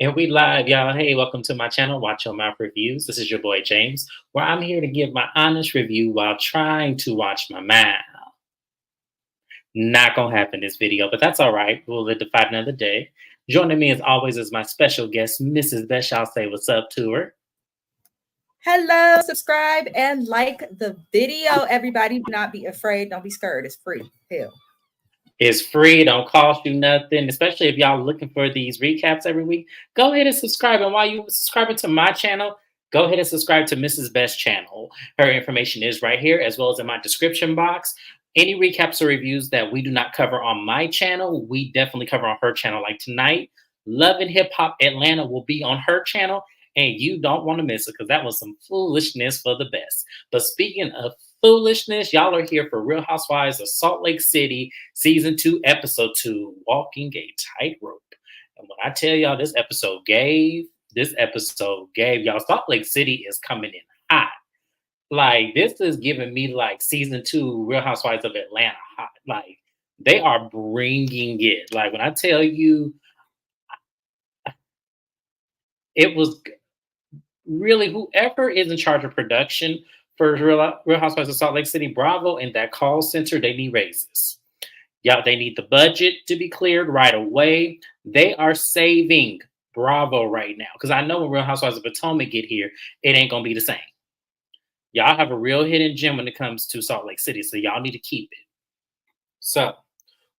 And we live, y'all. Hey, welcome to my channel, Watch Your Mouth Reviews. This is your boy James, where I'm here to give my honest review while trying to watch my mouth. Not gonna happen this video, but that's all right. We'll live to fight another day. Joining me as always is my special guest, Mrs. Best. Y'all say what's up to her. Hello, subscribe and like the video. Everybody, do not be afraid. Don't be scared. It's free. Hell. It's free, don't cost you nothing, especially if y'all looking for these recaps every week. Go ahead and subscribe. And while you're subscribing to my channel, go ahead and subscribe to Mrs. Best's channel. Her information is right here, as well as in my description box. Any recaps or reviews that we do not cover on my channel, we definitely cover on her channel. Like tonight, Love and Hip Hop Atlanta will be on her channel, and you don't want to miss it because that was some foolishness for the best. But speaking of foolishness, y'all are here for Real Housewives of Salt Lake City, Season 2, Episode 2, Walking a Tightrope. And when I tell y'all this episode gave, y'all, Salt Lake City is coming in hot. Like, this is giving me like Season 2 Real Housewives of Atlanta hot. Like, they are bringing it. Like, when I tell you, it was really whoever is in charge of production for Real Housewives of Salt Lake City, Bravo, and that call center, they need raises. Yeah, they need the budget to be cleared right away. They are saving Bravo right now. Because I know when Real Housewives of Potomac get here, it ain't going to be the same. Y'all have a real hidden gem when it comes to Salt Lake City, so y'all need to keep it. So,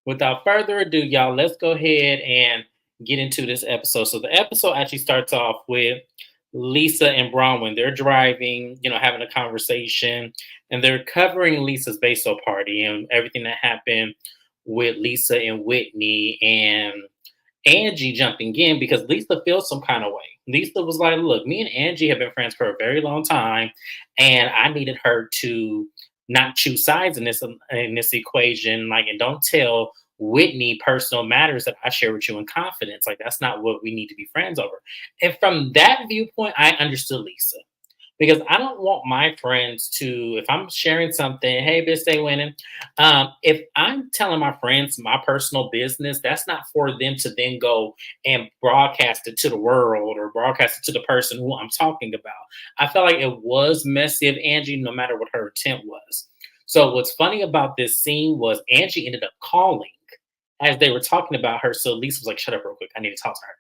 without further ado, y'all, let's go ahead and get into this episode. So the episode actually starts off with Lisa and Bronwyn. They're driving, having a conversation, and they're covering Lisa's baseball party and everything that happened with Lisa and Whitney and Angie jumping in because Lisa feels some kind of way. Lisa was like, look, me and Angie have been friends for a very long time, and I needed her to not choose sides in this equation, and don't tell Whitney personal matters that I share with you in confidence. Like, that's not what we need to be friends over. And from that viewpoint, I understood Lisa. Because I don't want my friends to, if I'm sharing something, hey, bitch, stay winning. If I'm telling my friends my personal business, that's not for them to then go and broadcast it to the world or broadcast it to the person who I'm talking about. I felt like it was messy of Angie, no matter what her intent was. So what's funny about this scene was Angie ended up calling as they were talking about her. So Lisa was like, shut up real quick. I need to talk to her.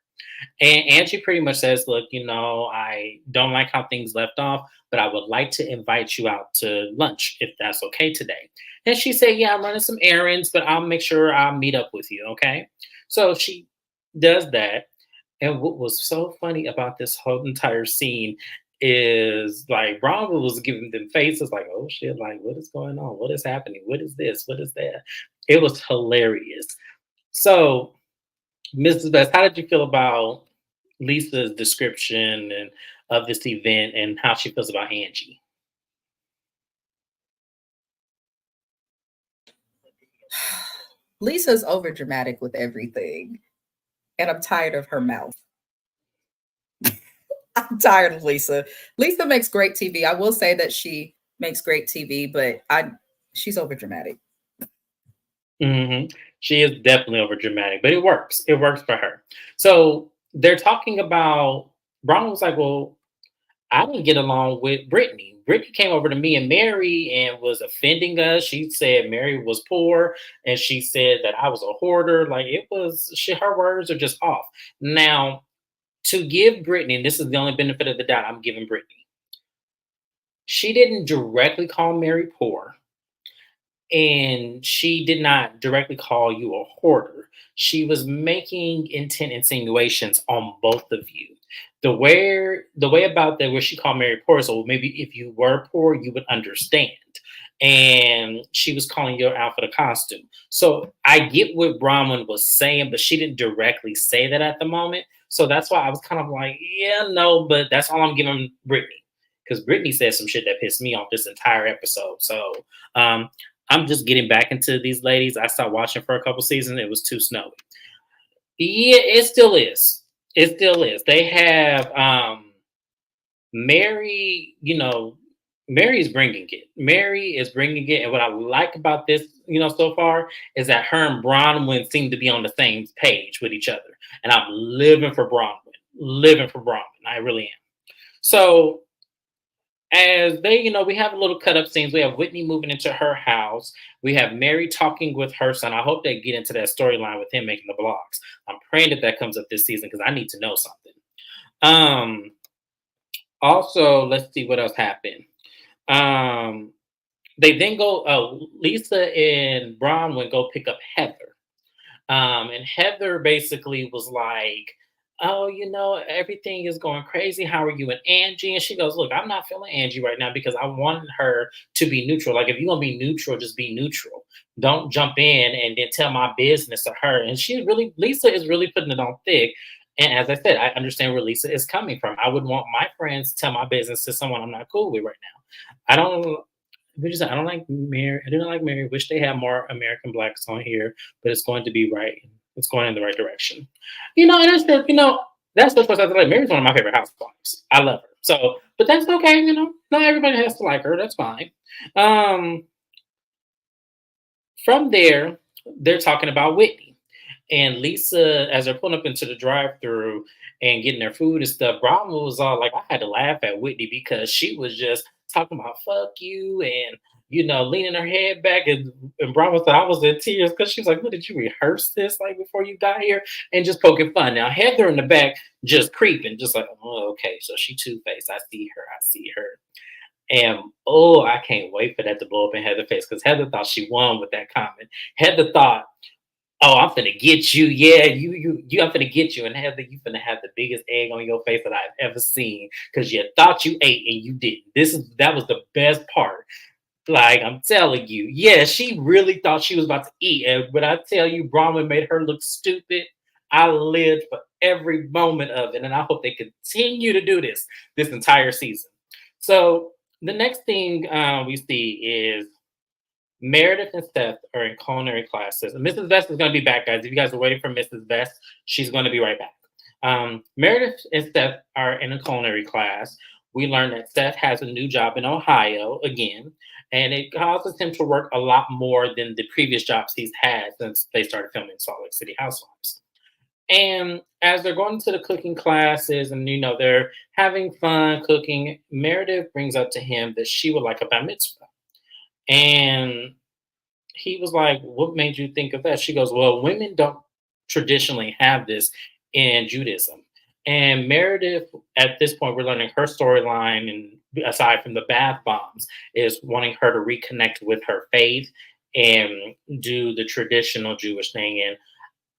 And Angie pretty much says, look, I don't like how things left off, but I would like to invite you out to lunch if that's okay today. And she said, yeah, I'm running some errands, but I'll make sure I'll meet up with you. Okay. So she does that. And what was so funny about this whole entire scene is like Bravo was giving them faces like, oh shit, like what is going on? What is happening? What is this? What is that? It was hilarious. So Mrs. Best, how did you feel about Lisa's description and of this event and how she feels about Angie? Lisa's over dramatic with everything, and I'm tired of her mouth. I'm tired of Lisa. Lisa makes great TV. I will say that she makes great TV, but she's over dramatic. Mm-hmm. She is definitely over dramatic, but it works. It works for her. So they're talking about, Brown was like, well, I didn't get along with Brittany. Brittany came over to me and Mary and was offending us. She said Mary was poor and she said that I was a hoarder. Like her words are just off. Now, to give Brittany, and this is the only benefit of the doubt I'm giving Brittany, she didn't directly call Mary poor. And she did not directly call you a hoarder. She was making intent insinuations on both of you. The way about that where she called Mary poor, so maybe if you were poor, you would understand. And she was calling you out for the costume. So I get what Bronwyn was saying, but she didn't directly say that at the moment. So that's why I was kind of like, yeah, no, but that's all I'm giving Brittany. Because Brittany said some shit that pissed me off this entire episode. So I'm just getting back into these ladies. I stopped watching for a couple seasons. It was too snowy. Yeah, it still is. It still is. They have Mary, Mary is bringing it. Mary is bringing it. And what I like about this, so far is that her and Bronwyn seem to be on the same page with each other. And I'm living for Bronwyn. living for Bronwyn. I really am. So as they, we have a little cut up scenes. We have Whitney moving into her house. We have Mary talking with her son. I hope they get into that storyline with him making the blogs. I'm praying that that comes up this season because I need to know something. Um, Also, let's see what else happened. Um, they then go. Lisa and Bronwyn go pick up Heather. And Heather basically was like, "Oh, everything is going crazy. How are you and Angie?" And she goes, "Look, I'm not feeling Angie right now because I wanted her to be neutral. Like, if you're gonna be neutral, just be neutral. Don't jump in and then tell my business to her." And Lisa is really putting it on thick. And as I said, I understand where Lisa is coming from. I wouldn't want my friends to tell my business to someone I'm not cool with right now. I don't. I don't like Mary. I didn't like Mary. Wish they had more American blacks on here, but it's going to be right. It's going in the right direction. And that's the first I like. Mary's one of my favorite housewives. I love her. So, but that's okay. Not everybody has to like her. That's fine. Um, from there, they're talking about Whitney. And Lisa, as they're pulling up into the drive-through and getting their food and stuff, Brahma was all like, I had to laugh at Whitney because she was just talking about fuck you and leaning her head back and Brahma thought I was in tears because she was like, what, did you rehearse this like before you got here? And just poking fun. Now Heather in the back just creeping, just like, oh, okay, so she two-faced. I see her, I see her. And oh, I can't wait for that to blow up in Heather's face because Heather thought she won with that comment. Heather thought, oh, I'm finna get you. Yeah, I'm finna get you. And Heather, you finna have the biggest egg on your face that I've ever seen because you thought you ate and you didn't. That was the best part. Like, I'm telling you, yeah, she really thought she was about to eat. And when I tell you, Bronwyn made her look stupid, I lived for every moment of it. And I hope they continue to do this entire season. So the next thing we see is Meredith and Seth are in culinary classes. And Mrs. Best is going to be back, guys. If you guys are waiting for Mrs. Best, she's going to be right back. Meredith and Seth are in a culinary class. We learn that Seth has a new job in Ohio again, and it causes him to work a lot more than the previous jobs he's had since they started filming Salt Lake City Housewives. And as they're going to the cooking classes and they're having fun cooking, Meredith brings up to him that she would like a bar mitzvah. And he was like, what made you think of that? She goes, well, women don't traditionally have this in Judaism. And Meredith, at this point, we're learning her storyline, and aside from the bath bombs, is wanting her to reconnect with her faith and do the traditional Jewish thing. And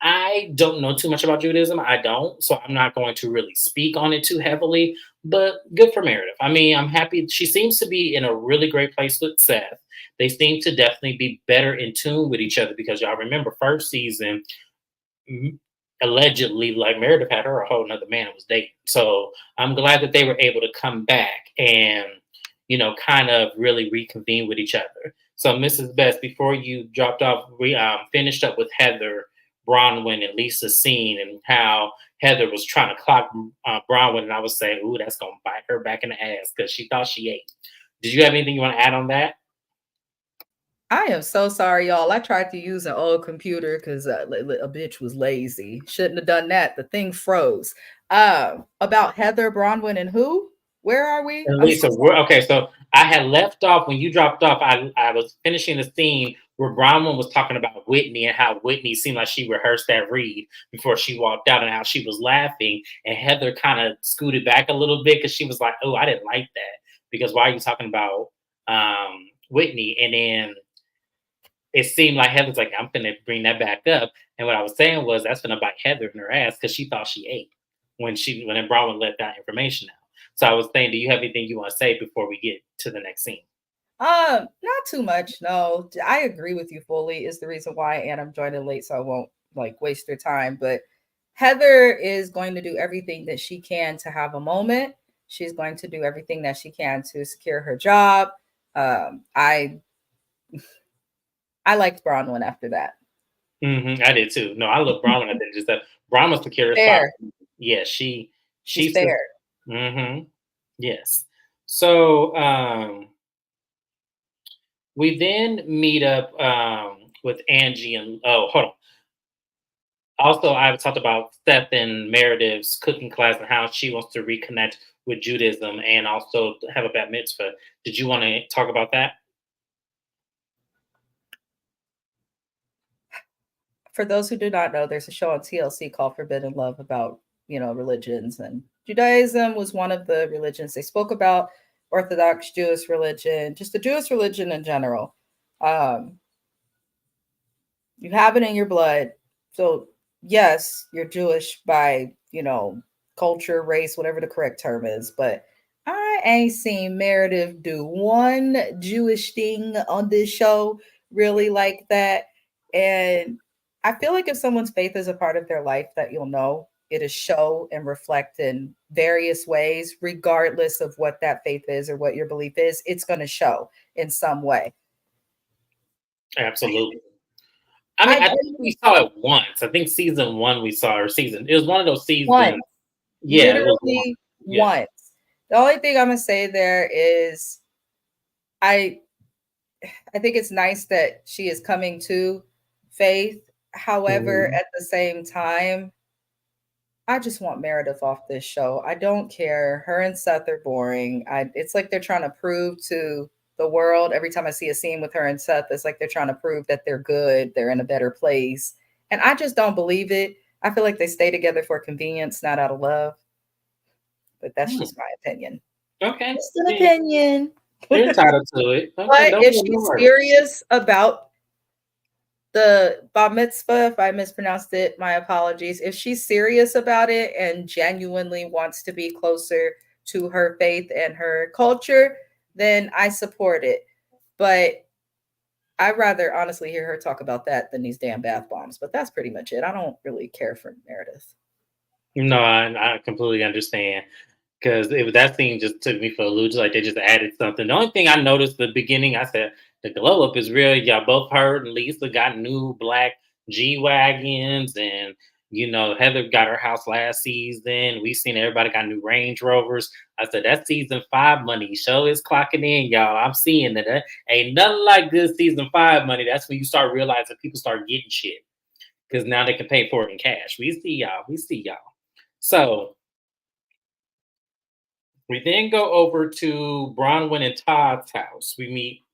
I don't know too much about Judaism. I don't. So I'm not going to really speak on it too heavily, but good for Meredith. I mean, I'm happy. She seems to be in a really great place with Seth. They seem to definitely be better in tune with each other because y'all remember first season, allegedly, like Meredith had her a whole nother man and was dating. So I'm glad that they were able to come back and, kind of really reconvene with each other. So Mrs. Best, before you dropped off, we finished up with Heather, Bronwyn, and Lisa's scene and how Heather was trying to clock Bronwyn, and I was saying, ooh, that's going to bite her back in the ass because she thought she ate. Did you have anything you want to add on that? I am so sorry, y'all. I tried to use an old computer because a bitch was lazy. Shouldn't have done that. The thing froze. About Heather Bronwyn and who? Where are we? And I'm so Lisa, okay, so I had left off when you dropped off. I was finishing the scene where Bronwyn was talking about Whitney and how Whitney seemed like she rehearsed that read before she walked out and how she was laughing. And Heather kind of scooted back a little bit because she was like, oh, I didn't like that because why are you talking about Whitney? And then it seemed like Heather's like, I'm going to bring that back up. And what I was saying was that's going to bite Heather in her ass because she thought she ate when Bronwyn let that information out. So I was saying, do you have anything you want to say before we get to the next scene? not too much. No, I agree with you fully. Is the reason why, and I'm joining late, so I won't like waste your time. But Heather is going to do everything that she can to have a moment. She's going to do everything that she can to secure her job. I liked Bronwyn after that. I did too. No, I love Bronwyn. I think just that Bronwyn's the curious spot. Yeah, she's fair. Yes. So we then meet up with Angie and hold on. Also, I've talked about Seth and Meredith's cooking class and how she wants to reconnect with Judaism and also have a bat mitzvah. Did you want to talk about that? For those who do not know, there's a show on TLC called Forbidden Love about, religions, and Judaism was one of the religions they spoke about, Orthodox Jewish religion, just the Jewish religion in general. Um, you have it in your blood. So, yes, you're Jewish by, culture, race, whatever the correct term is, but I ain't seen Meredith do one Jewish thing on this show really like that. And I feel like if someone's faith is a part of their life, that you'll know it is show and reflect in various ways, regardless of what that faith is or what your belief is, it's going to show in some way. Absolutely. I I mean, I think we saw it once. I think season one we saw, or season. It was one of those once, seasons. Yeah, it was one. literally Yeah. once. The only thing I'm gonna say there is I I think it's nice that she is coming to faith. However, Mhm. at the same time, I just want Meredith off this show. I don't care. Her and Seth are boring. It's like they're trying to prove to the world every time I see a scene with her and Seth, it's like they're trying to prove that they're good, they're in a better place. And I just don't believe it. I feel like they stay together for convenience, not out of love. But that's Hmm. just my opinion. Okay. Just an Yeah, opinion. you're But entitled to it. Okay, if no she's worries. serious about the bar mitzvah, if I mispronounced it, my apologies. If she's serious about it and genuinely wants to be closer to her faith and her culture, then I support it. But I'd rather honestly hear her talk about that than these damn bath bombs. But that's pretty much it. I don't really care for Meredith. No, I completely understand. Because that scene just took me for a loop. Like they just added something. The only thing I noticed the beginning, I said the glow up is real. Y'all both heard, and Lisa got new black G wagons, and Heather got her house last season. We seen everybody got new Range Rovers. I said that season five money show is clocking in, y'all. I'm seeing that. Ain't nothing like good season five money. That's when you start realizing people start getting shit because now they can pay for it in cash. We see y'all. We see y'all. So we then go over to Bronwyn and Todd's house. We meet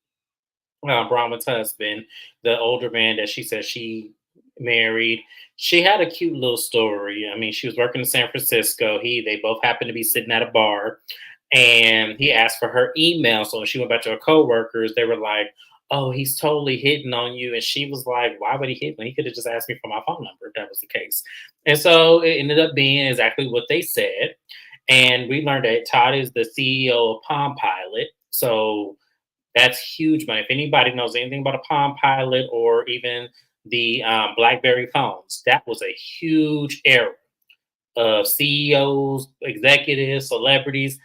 Bronwyn's husband, the older man that she said she married. She had a cute little story. I mean, she was working in San Francisco. They both happened to be sitting at a bar, and he asked for her email. So when she went back to her coworkers, they were like, "Oh, he's totally hitting on you." And she was like, "Why would he hit me? He could have just asked me for my phone number if that was the case." And so it ended up being exactly what they said. And we learned that Todd is the CEO of Palm Pilot. So that's huge money. If anybody knows anything about a Palm Pilot or even the BlackBerry phones, that was a huge era of CEOs, executives, celebrities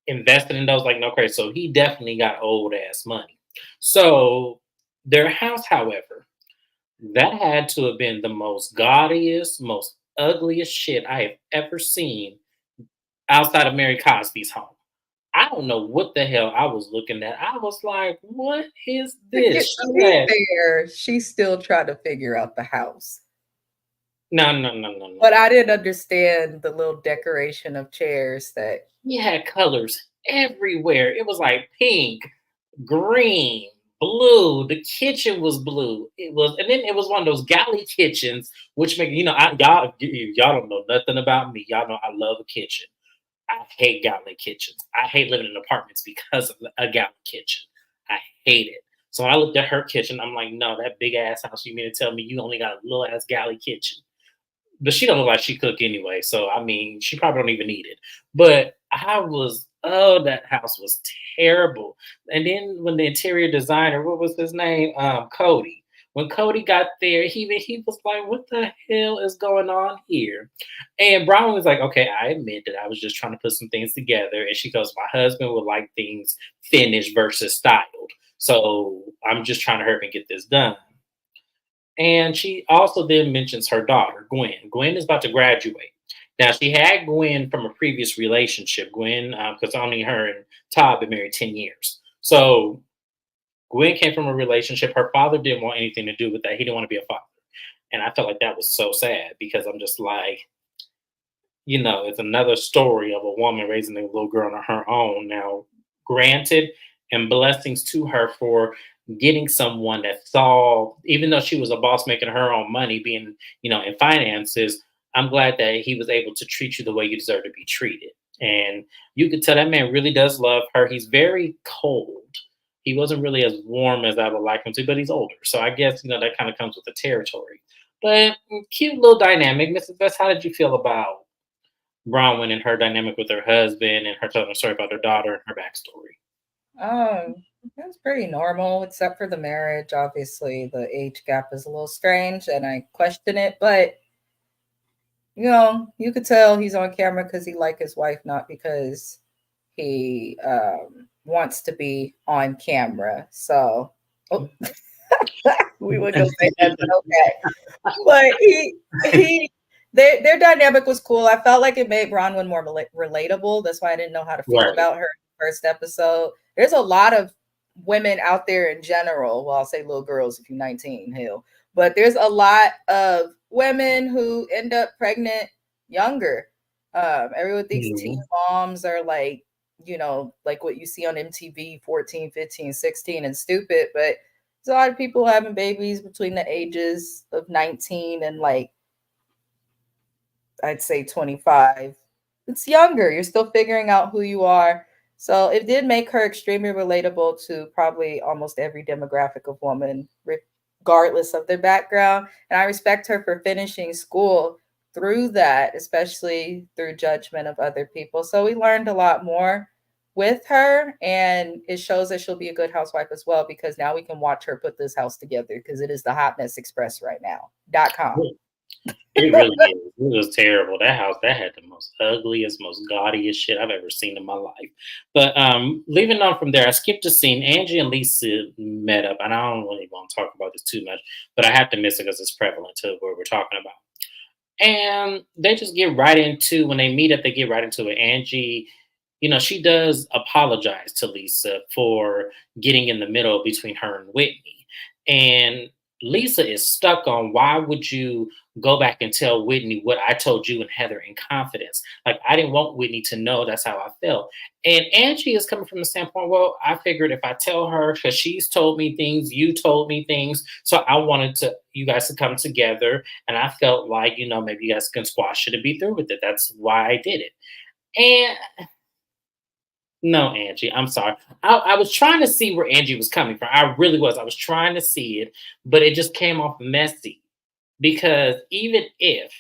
invested in those like no crazy. So he definitely got old ass money. So their house, however, that had to have been the most gaudiest, most ugliest shit I have ever seen outside of Mary Cosby's home. I don't know what the hell I was looking at. I was like, "What is this?" To She be had fair, she still tried to figure out the house. no, no, no, no, no, But no. I didn't understand the little decoration of chairs that He had colors everywhere. It was like pink, green, blue. The kitchen was blue. It was, and then it was one of those galley kitchens, which make y'all don't know nothing about me. Y'all know I love a kitchen. I hate galley kitchens. I hate living in apartments because of a galley kitchen. I hate it. So when I looked at her kitchen, I'm like, no, that big ass house. You mean to tell me you only got a little ass galley kitchen? But she don't look like she cook anyway. So I mean, she probably don't even need it. But oh, that house was terrible. And then when the interior designer, what was his name? Cody. When Cody got there, he was like, "What the hell is going on here?" And Brown was like, "Okay, I admit that I was just trying to put some things together." And she goes, "My husband would like things finished versus styled, so I'm just trying to hurry and get this done." And she also then mentions her daughter, Gwen. Gwen is about to graduate. Now, she had Gwen from a previous relationship. Gwen, because only her and Todd been married 10 years. So Gwen came from a relationship. Her father didn't want anything to do with that. He didn't want to be a father. And I felt like that was so sad because I'm just like, it's another story of a woman raising a little girl on her own. Now, granted, and blessings to her for getting someone that saw, even though she was a boss making her own money, being, in finances, I'm glad that he was able to treat you the way you deserve to be treated. And you could tell that man really does love her. He's very cold. He wasn't really as warm as I would like him to, but he's older. So I guess, that kind of comes with the territory. But cute little dynamic. Mrs. Best, how did you feel about Bronwyn and her dynamic with her husband and her telling a story about her daughter and her backstory? It's pretty normal, except for the marriage. Obviously, the age gap is a little strange, and I question it. But you could tell he's on camera because he like his wife, not because he wants to be on camera. So, oh, we would go say that, but okay. But he their dynamic was cool. I felt like it made Bronwyn more relatable. That's why I didn't know how to feel Right. about her in the first episode. There's a lot of women out there in general. Well, I'll say little girls if you're 19, hell. But there's a lot of women who end up pregnant younger. Everyone thinks teen Mhm. moms are like, like what you see on MTV 14, 15, 16 and stupid, but there's a lot of people having babies between the ages of 19 and like I'd say 25. It's younger. You're still figuring out who you are. So it did make her extremely relatable to probably almost every demographic of woman, regardless of their background. And I respect her for finishing school through that, especially through judgment of other people. So we learned a lot more with her, and it shows that she'll be a good housewife as well because now we can watch her put this house together because it is the Hot Mess Express right now. .com. It really is. It was terrible. That house that had the most ugliest, most gaudiest shit I've ever seen in my life. But leaving on from there, I skipped a scene. Angie and Lisa met up, and I don't really want to talk about this too much, but I have to miss it because it's prevalent to what we're talking about. And they just get right into when they meet up, they get right into it. Angie, she does apologize to Lisa for getting in the middle between her and Whitney. And Lisa is stuck on why would you go back and tell Whitney what I told you and Heather in confidence? Like, I didn't want Whitney to know that's how I felt. And Angie is coming from the standpoint, well, I figured if I tell her, because she's told me things, you told me things. So I wanted you guys to come together. And I felt like, maybe you guys can squash it and be through with it. That's why I did it. And no, Angie, I'm sorry. I was trying to see where Angie was coming from. I really was. I was trying to see it, but it just came off messy because even if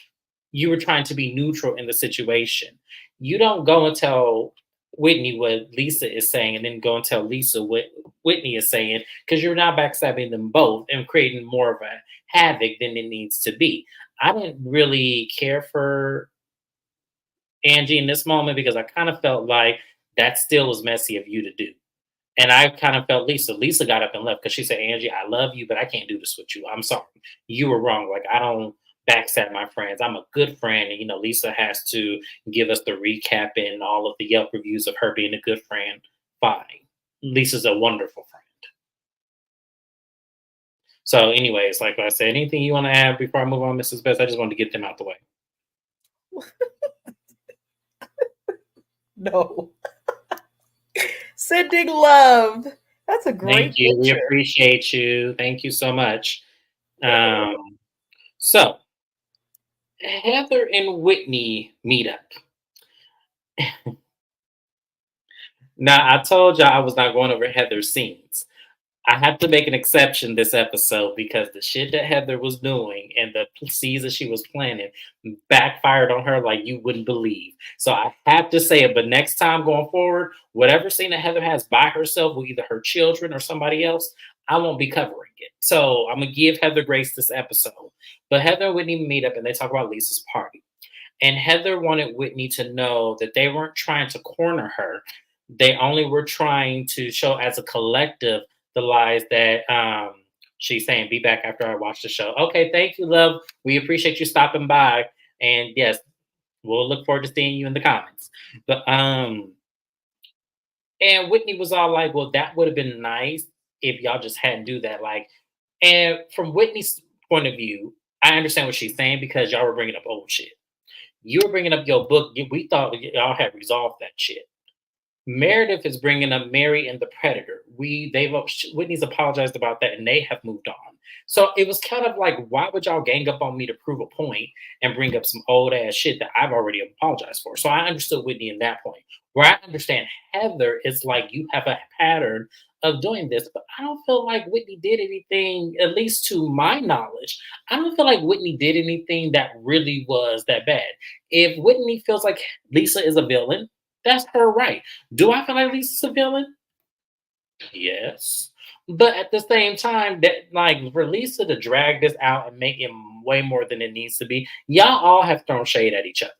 you were trying to be neutral in the situation, you don't go and tell Whitney what Lisa is saying and then go and tell Lisa what Whitney is saying because you're now backstabbing them both and creating more of a havoc than it needs to be. I didn't really care for Angie in this moment because I kind of felt like that still was messy of you to do. And I kind of felt Lisa. Lisa got up and left because she said, Angie, I love you, but I can't do this with you. I'm sorry. You were wrong. Like, I don't backstab my friends. I'm a good friend. And, Lisa has to give us the recap and all of the Yelp reviews of her being a good friend. Fine. Lisa's a wonderful friend. So, anyways, like I said, anything you want to add before I move on, Mrs. Best? I just wanted to get them out the way. No. Sending love. That's a Thank great you. We picture. appreciate you. Thank you so much. So, Heather and Whitney meet up. Now, I told y'all I was not going over Heather's scenes. I have to make an exception this episode because the shit that Heather was doing and the season she was planning backfired on her like you wouldn't believe. So I have to say it. But next time going forward, whatever scene that Heather has by herself with either her children or somebody else, I won't be covering it. So I'm going to give Heather grace this episode. But Heather and Whitney meet up and they talk about Lisa's party. And Heather wanted Whitney to know that they weren't trying to corner her. They only were trying to show as a collective the lies that she's saying. Be back after I watch the show. Okay, thank you, love. We appreciate you stopping by. And yes, we'll look forward to seeing you in the comments. But and Whitney was all like, well, that would have been nice if y'all just hadn't do that. Like, and from Whitney's point of view, I understand what she's saying because y'all were bringing up old shit. You were bringing up your book. We thought y'all had resolved that shit. Meredith is bringing up Mary and the Predator. Whitney's apologized about that, and they have moved on. So it was kind of like, why would y'all gang up on me to prove a point and bring up some old ass shit that I've already apologized for? So I understood Whitney in that point. Where I understand Heather, it's like you have a pattern of doing this, but I don't feel like Whitney did anything, at least to my knowledge. I don't feel like Whitney did anything that really was that bad. If Whitney feels like Lisa is a villain, that's her right. Do I feel like Lisa's a villain? Yes. But at the same time, that like for Lisa to drag this out and make it way more than it needs to be, y'all all have thrown shade at each other.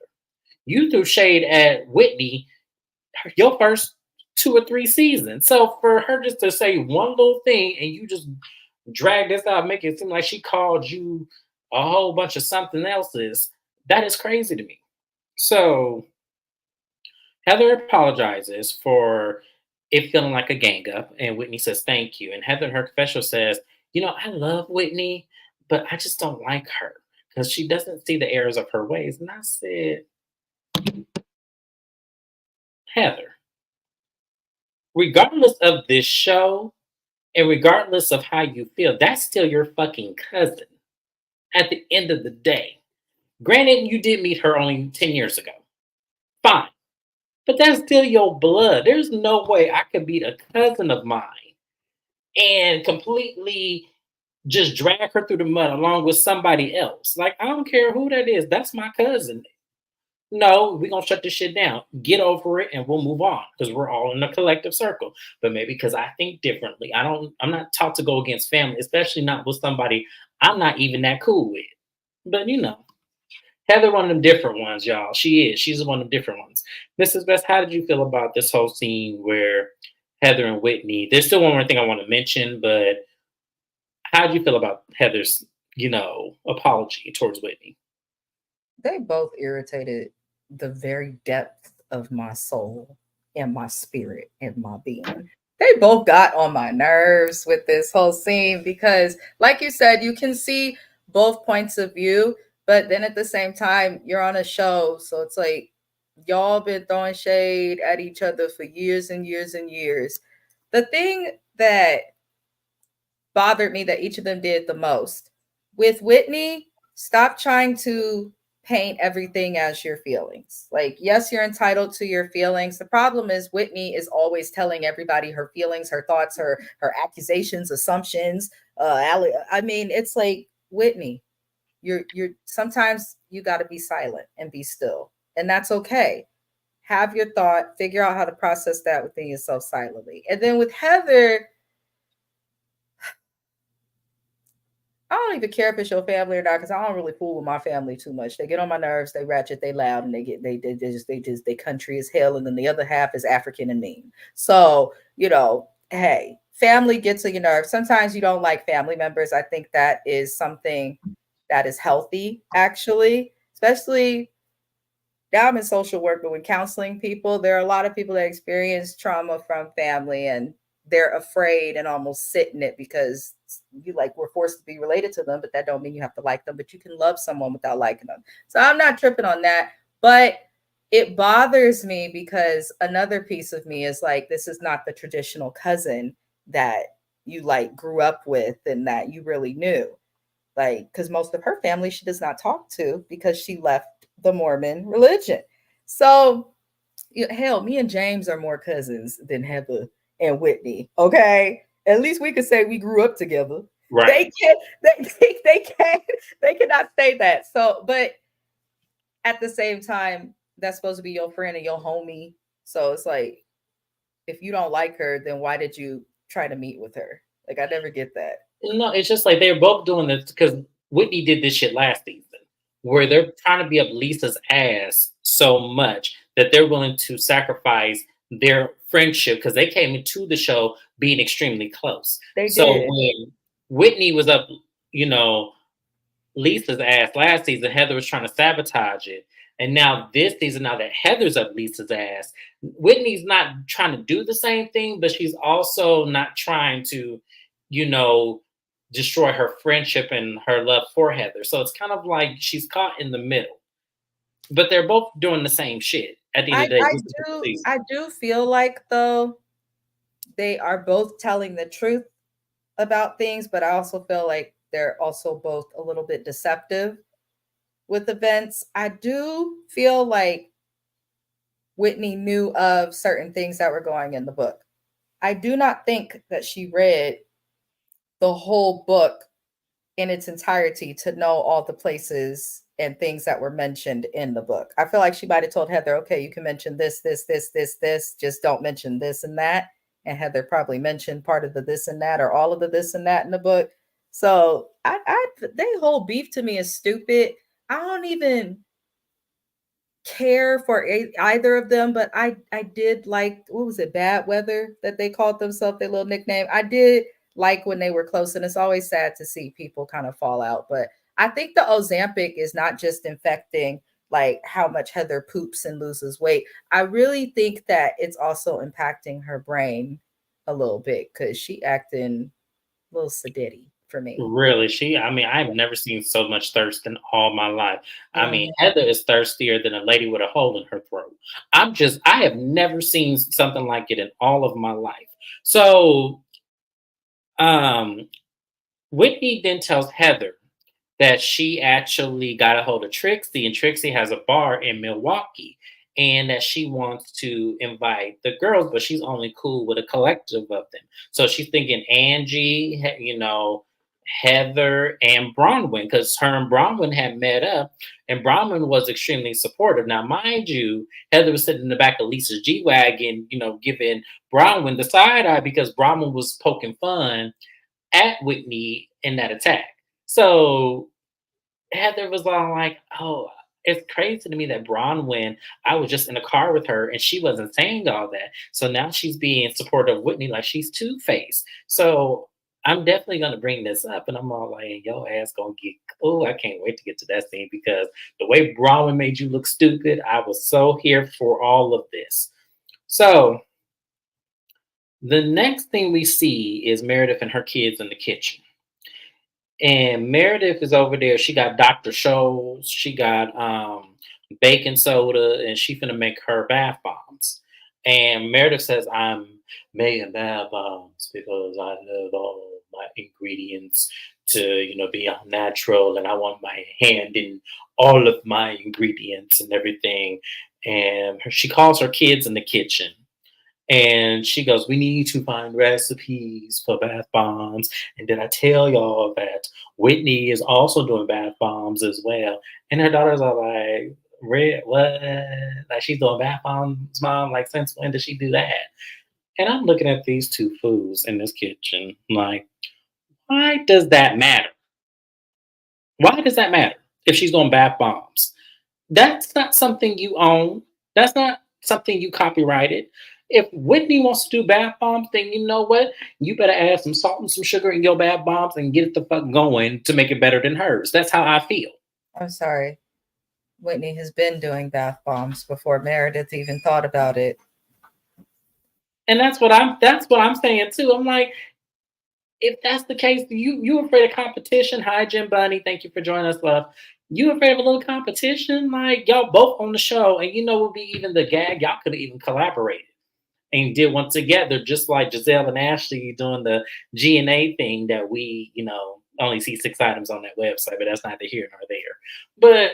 You threw shade at Whitney your first 2 or 3 seasons. So for her just to say one little thing and you just drag this out, make it seem like she called you a whole bunch of something else's, that is crazy to me. So Heather apologizes for it feeling like a gang up, and Whitney says thank you. And Heather in her confessional says, I love Whitney, but I just don't like her because she doesn't see the errors of her ways. And I said, Heather, regardless of this show and regardless of how you feel, that's still your fucking cousin at the end of the day. Granted, you did meet her only 10 years ago. Fine. But that's still your blood. There's no way I could beat a cousin of mine and completely just drag her through the mud along with somebody else. Like, I don't care who that is. That's my cousin. No, we're going to shut this shit down. Get over it and we'll move on because we're all in a collective circle. But maybe because I think differently. I'm not taught to go against family, especially not with somebody I'm not even that cool with. But Heather, one of them different ones, y'all. She's one of them different ones. Mrs. Best, how did you feel about this whole scene where Heather and Whitney? There's still one more thing I want to mention, but how did you feel about Heather's, apology towards Whitney? They both irritated the very depth of my soul and my spirit and my being. They both got on my nerves with this whole scene because, like you said, you can see both points of view, but then at the same time, you're on a show. So it's like y'all been throwing shade at each other for years and years and years. The thing that bothered me that each of them did the most with Whitney, stop trying to paint everything as your feelings. Like, yes, you're entitled to your feelings. The problem is Whitney is always telling everybody her feelings, her thoughts, her accusations, assumptions. I mean, it's like, Whitney, you're sometimes you got to be silent and be still, and that's okay. Have your thought, figure out how to process that within yourself silently. And then with Heather, I don't even care if it's your family or not because I don't really fool with my family too much. They get on my nerves, they ratchet, they loud, and they country as hell, and then the other half is African and mean. So hey, family gets on your nerves. Sometimes you don't like family members. I think that is something that is healthy, actually, especially now I'm in social work, but when counseling people, there are a lot of people that experience trauma from family and they're afraid and almost sit in it because you like we're forced to be related to them, but that don't mean you have to like them, but you can love someone without liking them. So I'm not tripping on that, but it bothers me because another piece of me is like, this is not the traditional cousin that you like grew up with and that you really knew. Like, because most of her family she does not talk to because she left the Mormon religion. So hell, me and James are more cousins than Heather and Whitney. Okay, at least we could say we grew up together. Right. They can't. They can't. They cannot say that. So, but at the same time, that's supposed to be your friend and your homie. So it's like, if you don't like her, then why did you try to meet with her? Like, I never get that. No, it's just like they're both doing this because Whitney did this shit last season, where they're trying to be up Lisa's ass so much that they're willing to sacrifice their friendship because they came into the show being extremely close. They So did. when Whitney was up, Lisa's ass last season, Heather was trying to sabotage it. And now this season, now that Heather's up Lisa's ass, Whitney's not trying to do the same thing, but she's also not trying to, you know, destroy her friendship and her love for Heather. So it's kind of like she's caught in the middle. But they're both doing the same shit at the end I of the day. I This is the do season. I do feel like though they are both telling the truth about things, but I also feel like they're also both a little bit deceptive with events. I do feel like Whitney knew of certain things that were going in the book. I do not think that she read the whole book in its entirety to know all the places and things that were mentioned in the book. I feel like she might have told Heather, okay, you can mention this, just don't mention this and that. And Heather probably mentioned part of the this and that or all of the this and that in the book. So they whole beef to me is stupid. I don't even care for either of them, but I did like, what was it, Bad Weather that they called themselves, their little nickname. I did like when they were close, and it's always sad to see people kind of fall out. But I think the Ozempic is not just infecting like how much Heather poops and loses weight. I really think that it's also impacting her brain a little bit because she acting a little sedity for me. Really, I mean, I've never seen so much thirst in all my life. I mean, Mhm. Heather is thirstier than a lady with a hole in her throat. I have never seen something like it in all of my life. So, um, Whitney then tells Heather that she actually got a hold of Trixie, and Trixie has a bar in Milwaukee, and that she wants to invite the girls, but she's only cool with a collective of them. So she's thinking Angie, Heather, and Bronwyn, because her and Bronwyn had met up, and Bronwyn was extremely supportive. Now, mind you, Heather was sitting in the back of Lisa's G Wagon, giving Bronwyn the side eye because Bronwyn was poking fun at Whitney in that attack. So Heather was all like, "Oh, it's crazy to me that Bronwyn, I was just in a car with her and she wasn't saying all that. So now she's being supportive of Whitney like she's Two Face." So I'm definitely gonna bring this up, and I'm all like, "Yo, ass gonna get." Oh, I can't wait to get to that scene because the way Bronwyn made you look stupid, I was so here for all of this. So the next thing we see is Meredith and her kids in the kitchen. And Meredith is over there. She got Dr. Scholl's. She got baking soda, and she finna make her bath bombs. And Meredith says, "I'm making bath bombs because I love all my ingredients to, be all natural, and I want my hand in all of my ingredients and everything." And she calls her kids in the kitchen, and she goes, "We need to find recipes for bath bombs. And did I tell y'all that Whitney is also doing bath bombs as well?" And her daughters are like, "Red, what? Like she's doing bath bombs, mom? Like since when did she do that?" And I'm looking at these two fools in this kitchen, like, why does that matter? Why does that matter if she's doing bath bombs? That's not something you own. That's not something you copyrighted. If Whitney wants to do bath bombs, then you know what? You better add some salt and some sugar in your bath bombs and get it the fuck going to make it better than hers. That's how I feel. I'm sorry. Whitney has been doing bath bombs before Meredith even thought about it. And that's what I'm saying too. I'm like, if that's the case, you afraid of competition? Hi, Jim Bunny. Thank you for joining us, love. You afraid of a little competition? Like y'all both on the show, and would be even the gag. Y'all could have even collaborated and did one together, just like Giselle and Ashley doing the G&A thing that we, only see 6 items on that website, but that's neither here nor there. But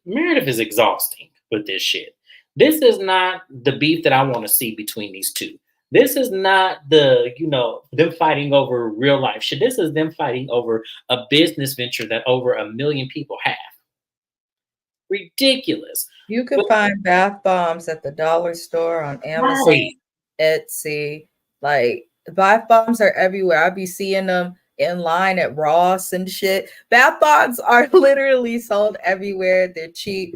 Meredith is exhausting with this shit. This is not the beef that I want to see between these two. This is not them fighting over real life shit. This is them fighting over a business venture that over 1 million people have. Ridiculous. You But could find bath bombs at the dollar store, on Amazon, right. Etsy. Like bath bombs are everywhere. I be seeing them in line at Ross and shit. Bath bombs are literally sold everywhere. They're cheap.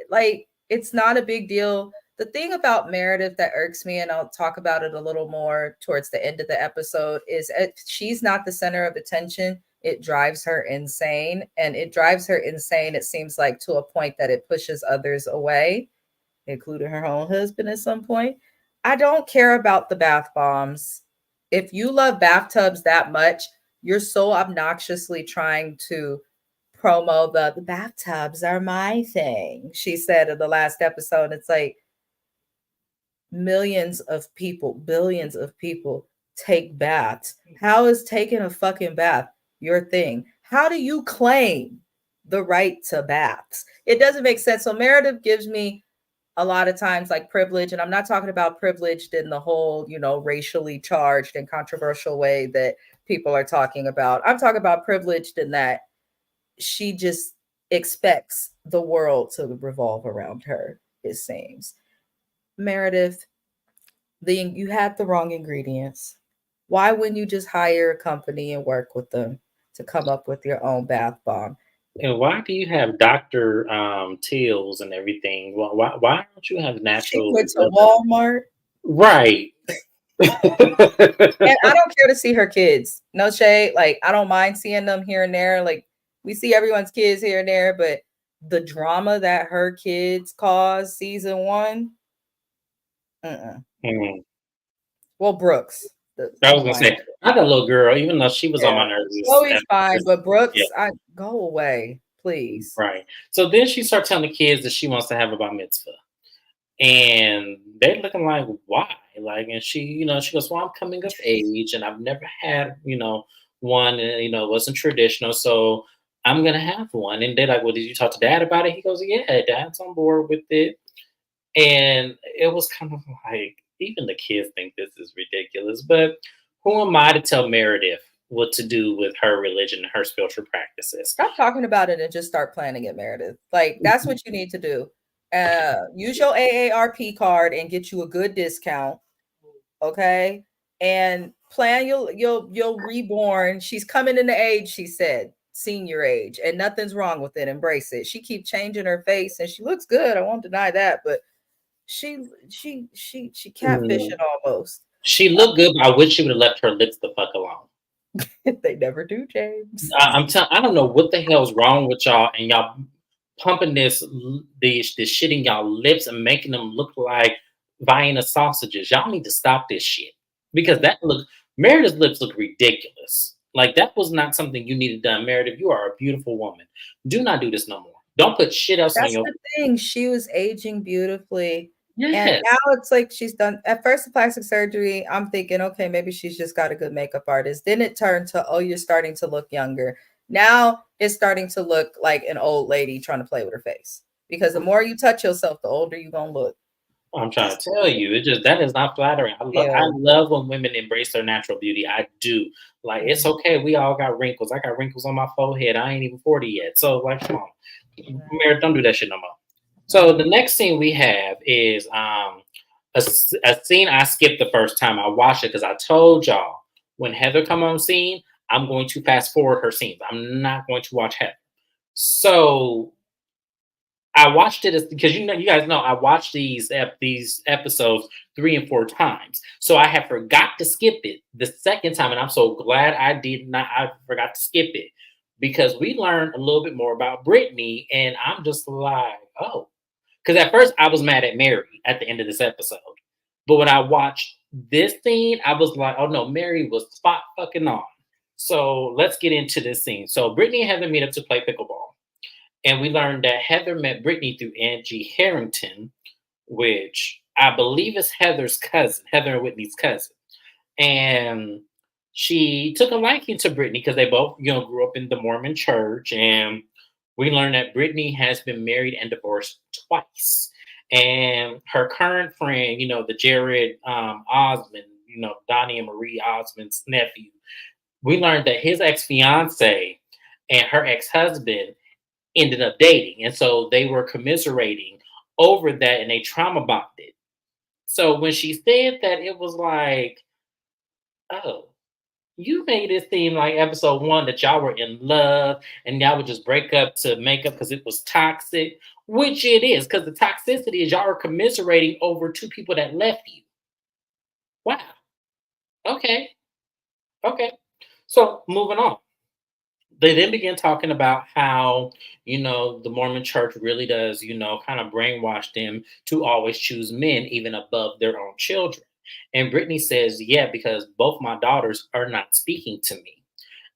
Like it's not a big deal. The thing about Meredith that irks me, and I'll talk about it a little more towards the end of the episode, is she's not the center of attention. It drives her insane. And it drives her insane, it seems like, to a point that it pushes others away, including her own husband at some point. I don't care about the bath bombs. If you love bathtubs that much, You're so obnoxiously trying to promo the bathtubs are my thing, she said in the last episode. It's like millions of people, billions of people take baths. How is taking a fucking bath your thing? How do you claim the right to baths? It doesn't make sense. So Meredith gives me a lot of times like privilege, and I'm not talking about privileged in the whole, racially charged and controversial way that people are talking about. I'm talking about privileged in that she just expects the world to revolve around her, it seems. Meredith, you had the wrong ingredients. Why wouldn't you just hire a company and work with them to come up with your own bath bomb? And why do you have Doctor Teals and everything? Why don't you have She natural? went to Walmart. Right. And I don't care to see her kids. No shade. Like, I don't mind seeing them here and there. Like, we see everyone's kids here and there, but the drama that her kids caused season one, Mm. well, Brooks, I the was gonna minor. say, not that little girl, even though she was on Yeah. my nerves. Chloe's fine, but Yeah, Brooks, I go away, please. right. So then she starts telling the kids that she wants to have a bar mitzvah. And they're looking like, why? Like, and she, she goes, well, I'm coming of age and I've never had, one, and, it wasn't traditional. So I'm going to have one. And they're like, well, did you talk to dad about it? He goes, yeah, dad's on board with it. And it was kind of like, even the kids think this is ridiculous. But who am I to tell Meredith what to do with her religion and her spiritual practices? Stop talking about it and just start planning it, Meredith. Like, that's what you need to do. Use your AARP card and get you a good discount. Okay. And plan you'll reborn. She's coming into age, she said, senior age, and nothing's wrong with it. Embrace it. She keeps changing her face and she looks good. I won't deny that, but she Mm. catfishing almost. She looked good, but I wish she would have left her lips the fuck alone. They never do, James. I'm telling. I don't know what the hell's wrong with y'all, and y'all pumping this shit in y'all lips and making them look like Vienna sausages. Y'all need to stop this shit because Meredith's lips look ridiculous. Like that was not something you needed done, Meredith. You are a beautiful woman. Do not do this no more. Don't put shit else on That's your. the thing. She was aging beautifully. And Yes. now it's like she's done at first the plastic surgery. I'm thinking, okay, maybe she's just got a good makeup artist. Then it turned to, oh, you're starting to look younger. Now it's starting to look like an old lady trying to play with her face. Because the more you touch yourself, the older you're gonna look. I'm trying to tell you, that is not flattering. I Yeah. love when women embrace their natural beauty. I do. Like it's okay. We all got wrinkles. I got wrinkles on my forehead. I ain't even 40 yet. So like, come on, Mary, don't do that shit no more. So the next scene we have is a scene I skipped the first time I watched it because I told y'all when Heather come on scene, I'm going to fast forward her scenes. I'm not going to watch Heather. So I watched it because you guys know I watched these episodes 3 and 4 times. So I had forgot to skip it the second time, and I'm so glad I did not. I forgot to skip it because we learned a little bit more about Brittany, and I'm just like, oh, because at first I was mad at Mary at the end of this episode, but when I watched this scene, I was like, oh no, Mary was spot fucking on. So let's get into this scene. So Brittany and Heather meet up to play pickleball. And we learned that Heather met Brittany through Angie Harrington, which I believe is Heather's cousin, Heather and Whitney's cousin. And she took a liking to Brittany because they both, grew up in the Mormon church. And we learned that Brittany has been married and divorced twice. And her current friend, the Jared Osmond, Donnie and Marie Osmond's nephew, we learned that his ex-fiance and her ex-husband ended up dating. And so they were commiserating over that and they trauma bonded. So when she said that, it was like, oh, you made it seem like episode 1 that y'all were in love and y'all would just break up to make up because it was toxic, which it is, because the toxicity is y'all are commiserating over 2 people that left you. Wow. Okay. Okay. So moving on. They then begin talking about how, the Mormon church really does, kind of brainwash them to always choose men even above their own children. And Brittany says, yeah, because both my daughters are not speaking to me.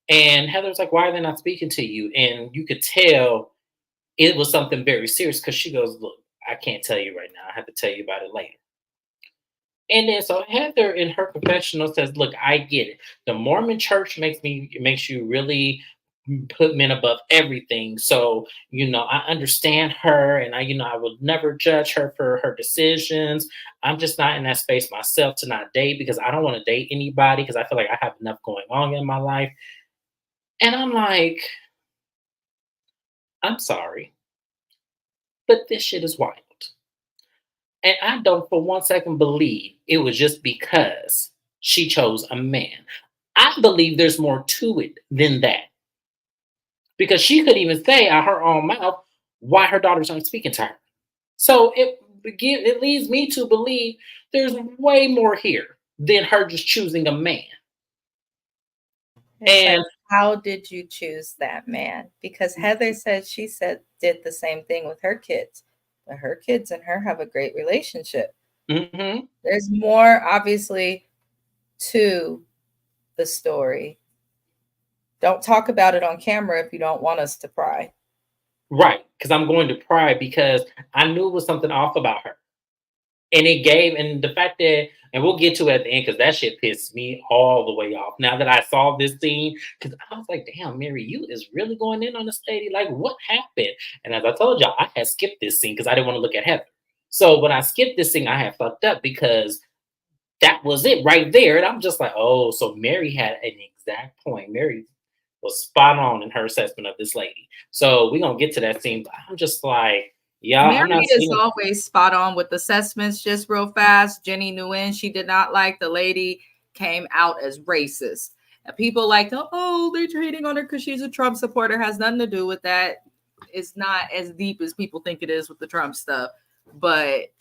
And Heather's like, why are they not speaking to you? And you could tell it was something very serious because she goes, look, I can't tell you right now. I have to tell you about it later. And then so Heather in her confessional says, look, I get it. The Mormon church makes you really put men above everything. So, I understand her and I would never judge her for her decisions. I'm just not in that space myself to not date because I don't want to date anybody because I feel like I have enough going on in my life. And I'm like, I'm sorry, but this shit is wild. And I don't for one second believe it was just because she chose a man. I believe there's more to it than that. Because she could even say out her own mouth why her daughters aren't speaking to her. So it leads me to believe there's way more here than her just choosing a man. It's like, And how did you choose that man? Because Heather said she said did the same thing with her kids, but her kids and her have a great relationship. mhm, There's more, obviously, to the story. Don't talk about it on camera if you don't want us to pry. right, because I'm going to pry because I knew it was something off about her. And the fact that, and we'll get to it at the end because that shit pissed me all the way off. Now that I saw this scene, because I was like, damn, Mary, you is really going in on this lady. Like, what happened? And as I told y'all, I had skipped this scene because I didn't want to look at Heather. So when I skipped this scene, I had fucked up because that was it right there. And I'm just like, oh, so Mary had an exact point. Mary was spot on in her assessment of this lady. So we're going to get to that scene. But I'm just like, yeah, I'm Mary not is seeing. always spot on with assessments. Just real fast, Jenny Nguyen, she did not like the lady, came out as racist. And people like, oh, they're hating on her because she's a Trump supporter. Has nothing to do with that. It's not as deep as people think it is with the Trump stuff. But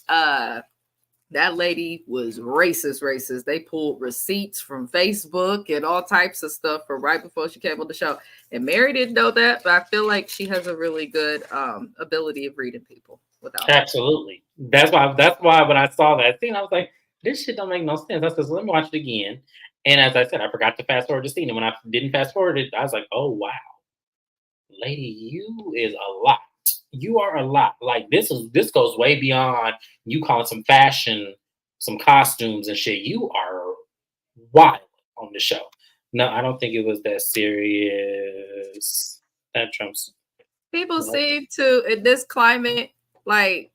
that lady was racist. They pulled receipts from Facebook and all types of stuff for right before she came on the show. And Mary didn't know that, but I feel like she has a really good ability of reading people without having. Absolutely. That's why when I saw that scene, I was like, this shit don't make no sense. I said, so let me watch it again. And as I said, I forgot to fast forward the scene. And when I didn't fast forward it, I was like, oh wow, lady, you is a lot. You are a lot. Like this goes way beyond you calling some fashion, some costumes and shit. You are wild on the show. No, I don't think it was that serious. That Trump's People no. seem to, in this climate, like,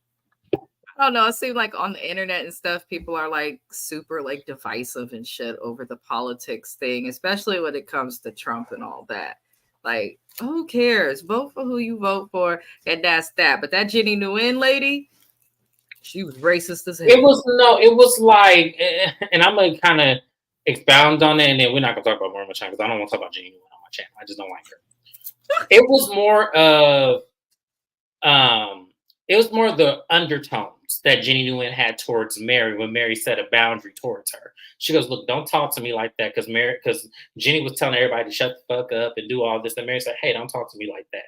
I don't know, it seems like on the internet and stuff, people are like super like divisive and shit over the politics thing, especially when it comes to Trump and all that. Like, who cares? Vote for who you vote for, and that's that. But that Jenny Nguyen lady, she was racist as It hell. was no, it was like, and I'm gonna kind of expound on it, and then we're not gonna talk about Mormon China because I don't want to talk about Jenny on my channel. I just don't like her. It was more of, um, it was more of the undertones that Jenny Nguyen had towards Mary when Mary set a boundary towards her. She goes, "Look, don't talk to me like that," because Jenny was telling everybody to shut the fuck up and do all this, and Mary said, "Hey, don't talk to me like that."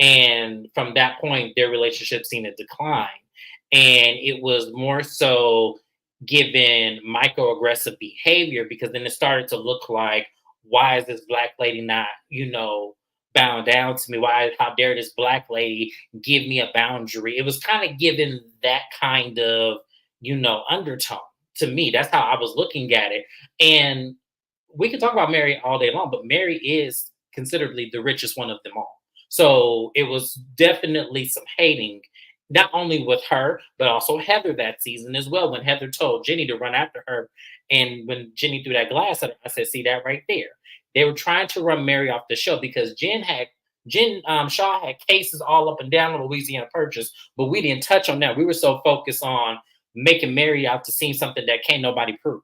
And from that point, their relationship seemed to decline. And it was more so given microaggressive behavior because then it started to look like, why is this black lady not, bound down to me? How dare this black lady give me a boundary? It was kind of given that kind of, undertone to me. That's how I was looking at it. And we can talk about Mary all day long, but Mary is considerably the richest one of them all. So it was definitely some hating, not only with her, but also Heather that season as well. When Heather told Jenny to run after her, and when Jenny threw that glass at her, I said, "See that right there?" They were trying to run Mary off the show because Jen Shaw had cases all up and down the Louisiana Purchase, but we didn't touch on that. We were so focused on making Mary out to seem something that can't nobody prove.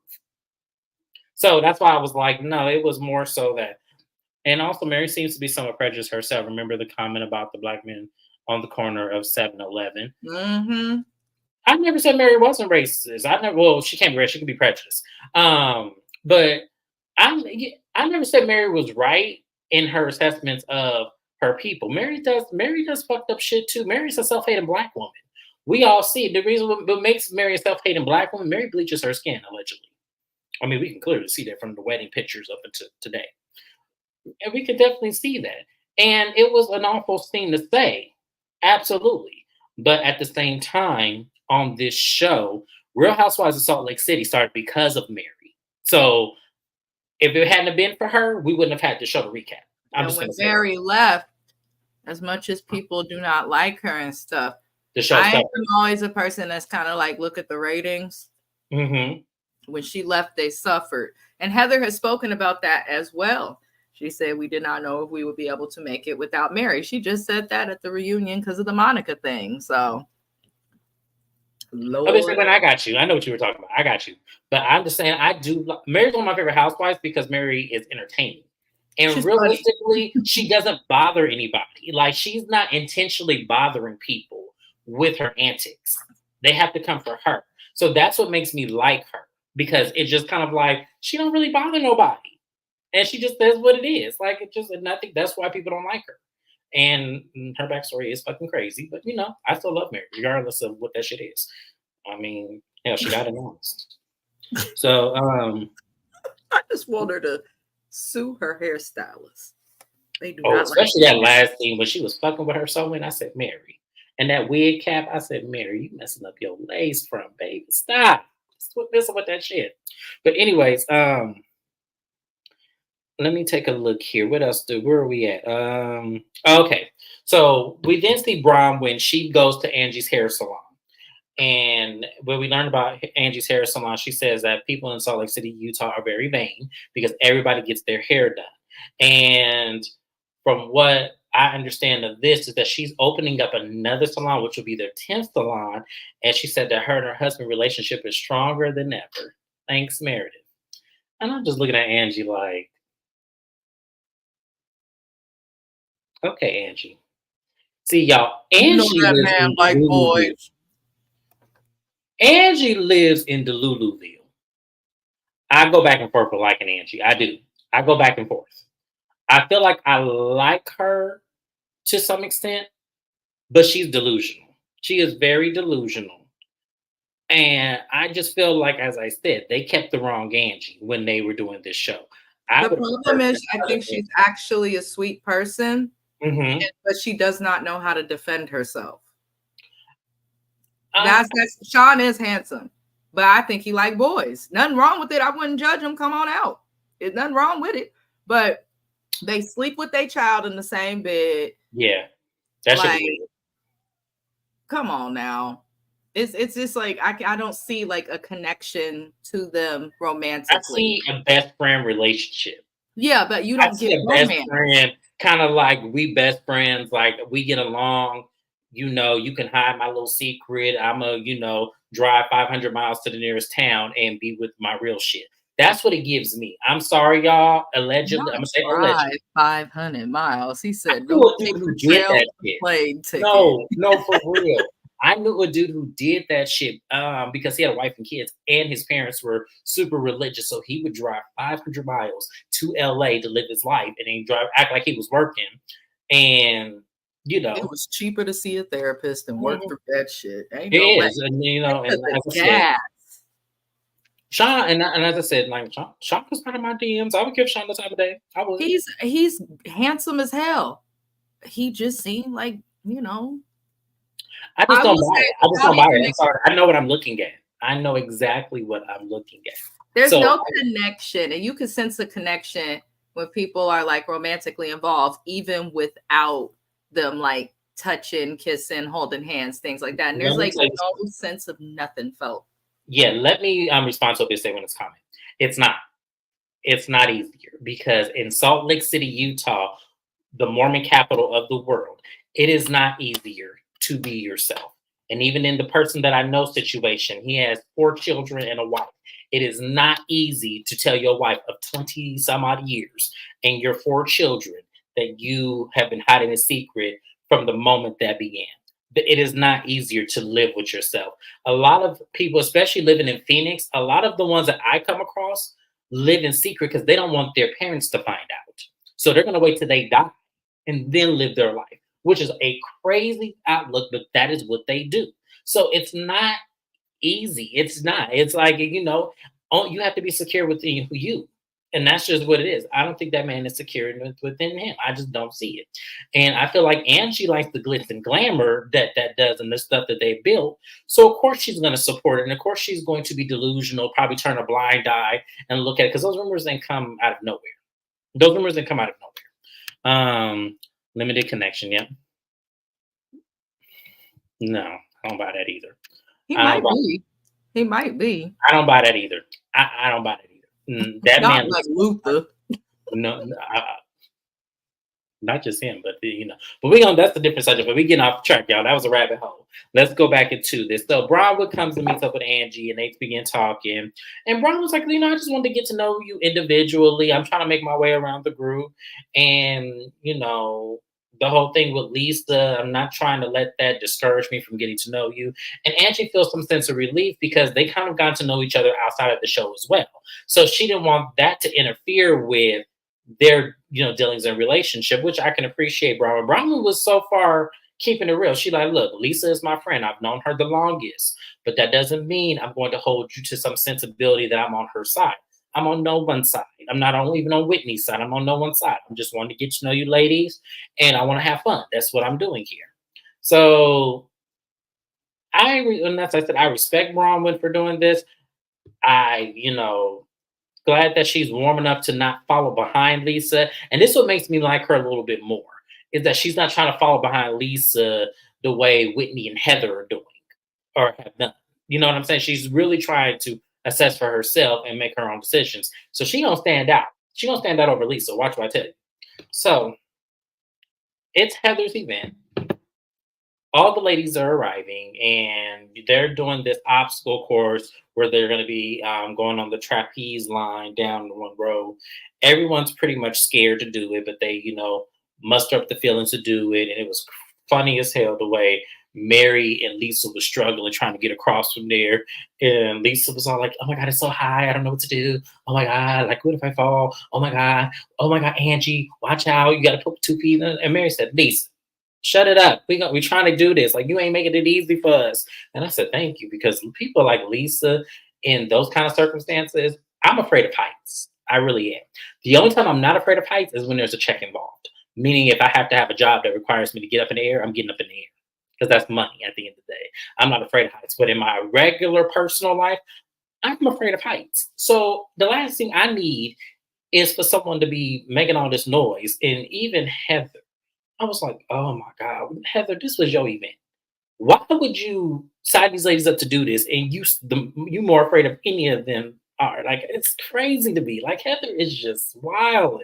So that's why I was like, no, it was more so that. And also, Mary seems to be somewhat prejudiced herself. Remember the comment about the black men on the corner of 7-Eleven? Mm-hmm. I never said Mary wasn't racist. Well, she can't be racist. She can be prejudiced. But I never said Mary was right in her assessments of her people. Mary does fucked up shit too. Mary's a self-hating black woman. We all see it. The reason what makes Mary a self-hating black woman, Mary bleaches her skin, allegedly. I mean, we can clearly see that from the wedding pictures up until today. And we could definitely see that. And it was an awful thing to say. Absolutely. But at the same time, on this show, Real Housewives of Salt Lake City started because of Mary. So if it hadn't been for her, we wouldn't have had the show to recap. I'm And just when gonna say that. Mary left, as much as people do not like her and stuff, The show I am suffered. always a person that's kind of like, look at the ratings. Mm-hmm. When she left, they suffered. And Heather has spoken about that as well. She said, we did not know if we would be able to make it without Mary. She just said that at the reunion because of the Monica thing. So, Obviously, Lord. when I got you, I know what you were talking about. I got you. But I'm just saying, I do. Mary's one of my favorite housewives because Mary is entertaining. And She's funny. realistically, she doesn't bother anybody. Like, she's not intentionally bothering people with her antics. They have to come for her. So that's what makes me like her, because it's just kind of like she don't really bother nobody. And she just says what it is. Like, it just, and I think that's why people don't like her. And her backstory is fucking crazy, but I still love Mary, regardless of what that shit is. I mean, hell, she got announced. So, I just want her to sue her hairstylist. They do oh, not like especially that last scene when she was fucking with her so when I said Mary. And that wig cap, I said, Mary, you messing up your lace front, baby. Stop. Stop messing with that shit. But anyways, let me take a look here. Where are we at? Okay. So we then see Braun when she goes to Angie's hair salon. And when we learned about Angie's hair salon, she says that people in Salt Lake City, Utah are very vain because everybody gets their hair done. And from what I understand of this is that she's opening up another salon, which will be their 10th salon. And she said that her and her husband relationship is stronger than ever. Thanks, Meredith. And I'm just looking at Angie like, okay, Angie. See, y'all, you know Angie that lives man in like Deluluville. boys. Angie lives in Deluluville. I go back and forth with liking Angie. I do. I go back and forth. I feel like I like her to some extent, but she's delusional. She is very delusional. And I just feel like, as I said, they kept the wrong Angie when they were doing this show. I The would problem prefer is, I think she's actually a sweet person, Mm-hmm. but she does not know how to defend herself. Um, That's Sean is handsome, but I think he like boys. Nothing wrong with it. I wouldn't judge him. Come on out. There's nothing wrong with it. But they sleep with their child in the same bed. yeah, that should Like, be weird. come on now. It's just like I don't see like a connection to them I romantically. see a best friend relationship. Yeah, but you I don't see get a best romance. friend kind of like we best friends, like we get along. You can hide my little secret. I'm a, drive 500 miles to the nearest town and be with my real shit. That's what it gives me. I'm sorry, y'all. Allegedly, I'm Not gonna say drive allegedly. 500 miles. He I said knew no a dude paper who did trail, that shit. plane ticket. No, no, for real. I knew a dude who did that shit because he had a wife and kids, and his parents were super religious. So he would drive 500 miles to LA to live his life, and then act like he was working. And It was cheaper to see a therapist than work mhm, for that shit. Ain't it no way. is, and and The as I said, gas. Sean, and as I said, like Sean was part of my DMs. I would give Sean the time of day. I would. He's handsome as hell. He just seemed like, I just I don't will buy say it. I just without don't buy it. even I'm sorry. I know what I'm looking at. I know exactly what I'm looking at. there's So no connection, and you can sense a connection when people are like romantically involved, even without them like touching, kissing, holding hands, things like that. And there's let me like tell you. no sense of nothing felt. Yeah, let me respond to what they say when it's coming. It's not. It's not easier because in Salt Lake City, Utah, the Mormon capital of the world, it is not easier to be yourself. And even in the person that I know situation, he has 4 children and a wife. It is not easy to tell your wife of 20 some odd years and your 4 children that you have been hiding a secret from the moment that began. It is not easier to live with yourself. A lot of people, especially living in Phoenix, a lot of the ones that I come across live in secret because they don't want their parents to find out. So they're going to wait till they die and then live their life, which is a crazy outlook, but that is what they do. So it's not easy. It's not. It's like, you have to be secure within you. And that's just what it is. I don't think that man is secure within him. I just don't see it. And I feel like Angie likes the glitz and glamour that does and the stuff that they built. So of course she's going to support it. And of course she's going to be delusional, probably turn a blind eye and look at it because those rumors didn't come out of nowhere. Those rumors didn't come out of nowhere. Limited connection, yeah. No, I don't buy that either. He might be. He might be. I don't buy that either. I don't buy that either. That Not man like Luther. no, not just him, but But we gonna that's a different subject. But we getting off track, y'all. That was a rabbit hole. Let's go back into this. So Bronwood comes and meets up with Angie, and they begin talking. And Bron was like, I just wanted to get to know you individually. I'm trying to make my way around the group, and the whole thing with Lisa, I'm not trying to let that discourage me from getting to know you. And Angie feels some sense of relief because they kind of got to know each other outside of the show as well. So she didn't want that to interfere with their dealings and relationship, which I can appreciate. Brahma was so far keeping it real. She like, look, Lisa is my friend. I've known her the longest, but that doesn't mean I'm going to hold you to some sensibility that I'm on her side. I'm on no one side. I'm not even on Whitney's side. I'm on no one side. I'm just wanting to get to know you ladies, and I want to have fun. That's what I'm doing here. So and that's I said, I respect Bronwyn for doing this. Glad that she's warm enough to not follow behind Lisa. And this is what makes me like her a little bit more, is that she's not trying to follow behind Lisa the way Whitney and Heather are doing or have done. You know what I'm saying? She's really trying to assess for herself and make her own decisions. So she gonna stand out. She gonna stand out over Lisa. Watch what I tell you. So it's Heather's event. All the ladies are arriving, and they're doing this obstacle course where they're going to be going on the trapeze line down one row. Everyone's pretty much scared to do it, but they, muster up the feelings to do it. And it was funny as hell the way Mary and Lisa was struggling trying to get across from there. And Lisa was all like, oh my God, it's so high. I don't know what to do. Oh my God, like, what if I fall? Oh my God, Angie, watch out. You got to put 2 feet in. And Mary said, Lisa, shut it up. We're trying to do this. Like, you ain't making it easy for us. And I said, thank you, because people like Lisa in those kind of circumstances, I'm afraid of heights. I really am. The only time I'm not afraid of heights is when there's a check involved. Meaning if I have to have a job that requires me to get up in the air, I'm getting up in the air. Because that's money at the end of the day. I'm not afraid of heights. But in my regular personal life, I'm afraid of heights. So the last thing I need is for someone to be making all this noise. And even Heather, I was like, oh my God, Heather, this was your event. Why would you sign these ladies up to do this? And you more afraid of any of them are. Like, it's crazy to me. Like, Heather is just wild.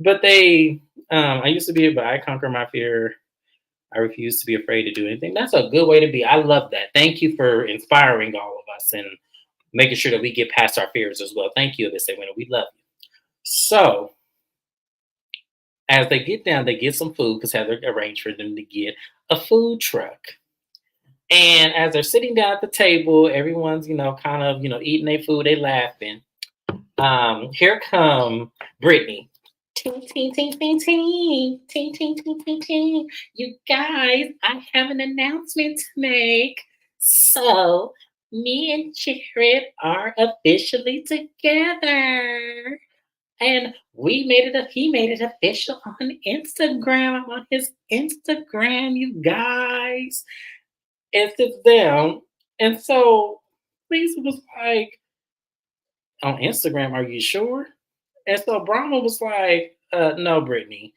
But I used to be, but I conquer my fear. I refuse to be afraid to do anything. That's a good way to be. I love that. Thank you for inspiring all of us and making sure that we get past our fears as well. Thank you, Alyssa Winner. We love you. So, as they get down, they get some food because Heather arranged for them to get a food truck. And as they're sitting down at the table, everyone's, kind of, eating their food, they laughing. Here come Brittany. Ting, ting, ting, ting, ting, ting, ting, ting, ting, ting. You guys, I have an announcement to make. So, me and Jared are officially together. And he made it official on Instagram. On his Instagram, you guys. And sits down. And so Lisa was like, on Instagram, are you sure? And so Brahma was like, no, Brittany.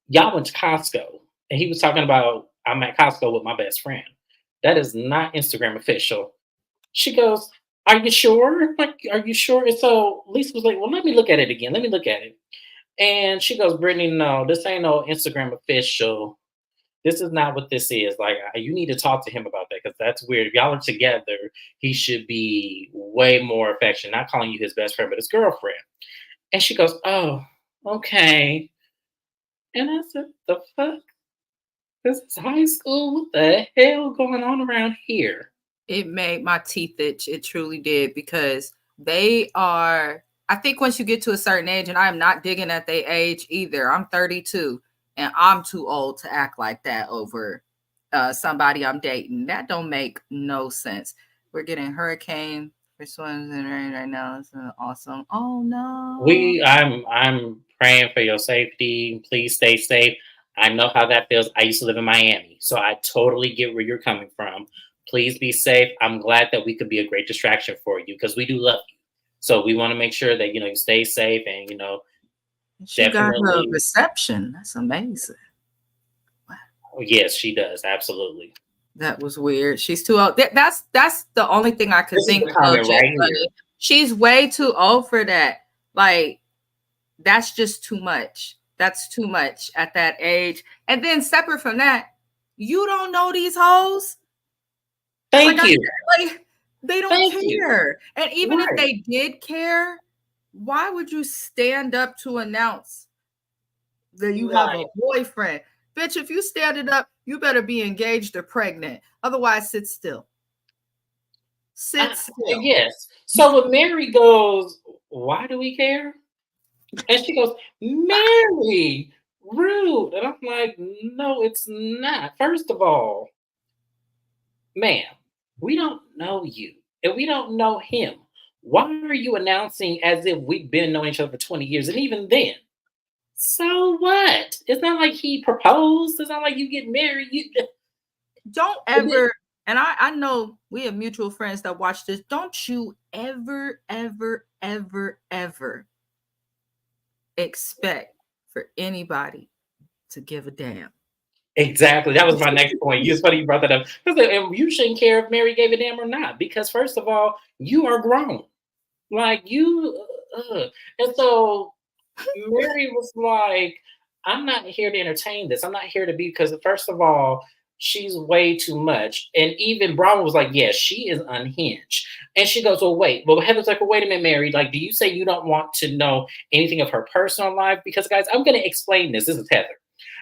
Y'all went to Costco. And he was talking about, I'm at Costco with my best friend. That is not Instagram official. She goes, are you sure? Like, are you sure? And so Lisa was like, well, let me look at it again. Let me look at it. And she goes, Brittany, no, this ain't no Instagram official. This is not what this is. Like, you need to talk to him about that because that's weird. If y'all are together, he should be way more affectionate, not calling you his best friend, but his girlfriend. And she goes, oh, okay. And I said, the fuck? This is high school? What the hell going on around here? It made my teeth itch. It truly did, because they are, I think once you get to a certain age, and I'm not digging at their age either. I'm 32 and I'm too old to act like that over somebody I'm dating. That don't make no sense. We're getting Hurricane Which one's in right now? It's awesome. Oh no. I'm praying for your safety. Please stay safe. I know how that feels. I used to live in Miami, so I totally get where you're coming from. Please be safe. I'm glad that we could be a great distraction for you because we do love you. So we want to make sure that you stay safe and She got her definitely. reception. That's amazing. Oh, yes, she does absolutely. That was weird. She's too old. That's the only thing I could This is think the of, comment Jay right Bunny. here. She's way too old for that. Like, that's just too much. That's too much at that age. And then separate from that, you don't know these hoes. Like Thank I you. said, like they don't Thank you. care. And even if Right. they did care, why would you stand up to announce that you have a Right. boyfriend? Bitch, if you stand it up, you better be engaged or pregnant. Otherwise, sit still. Sit still. Yes. So when Mary goes, why do we care? And she goes, Mary, rude. And I'm like, no, it's not. First of all, ma'am, we don't know you and we don't know him. Why are you announcing as if we've been knowing each other for 20 years? And even then, so what? It's not like he proposed. It's not like you get married. Don't ever, and I know we have mutual friends that watch this. Don't you ever, ever, ever, ever expect for anybody to give a damn. Exactly. That was my next point. It's funny you brought that up. And you shouldn't care if Mary gave a damn or not, because first of all, you are grown. Like you, and so Mary was like, I'm not here to entertain this. I'm not here to be because first of all, she's way too much. And even Brown was like, yeah, she is unhinged. And she goes, well, wait. Well, Heather's like, well, wait a minute, Mary. Like, do you say you don't want to know anything of her personal life? Because guys, I'm gonna explain this. This is Heather.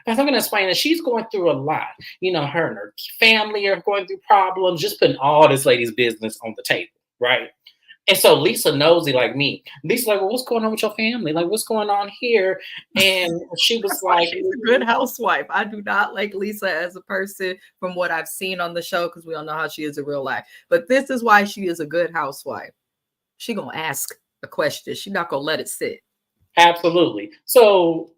Because I'm gonna explain that she's going through a lot. Her and her family are going through problems, just putting all this lady's business on the table, right? And so Lisa nosy like me. Lisa's like, well, what's going on with your family? Like, what's going on here? And she was That's why like, she's a good housewife. I do not like Lisa as a person from what I've seen on the show because we all know how she is in real life. But this is why she is a good housewife. She gonna ask a question. She's not gonna let it sit. absolutely. So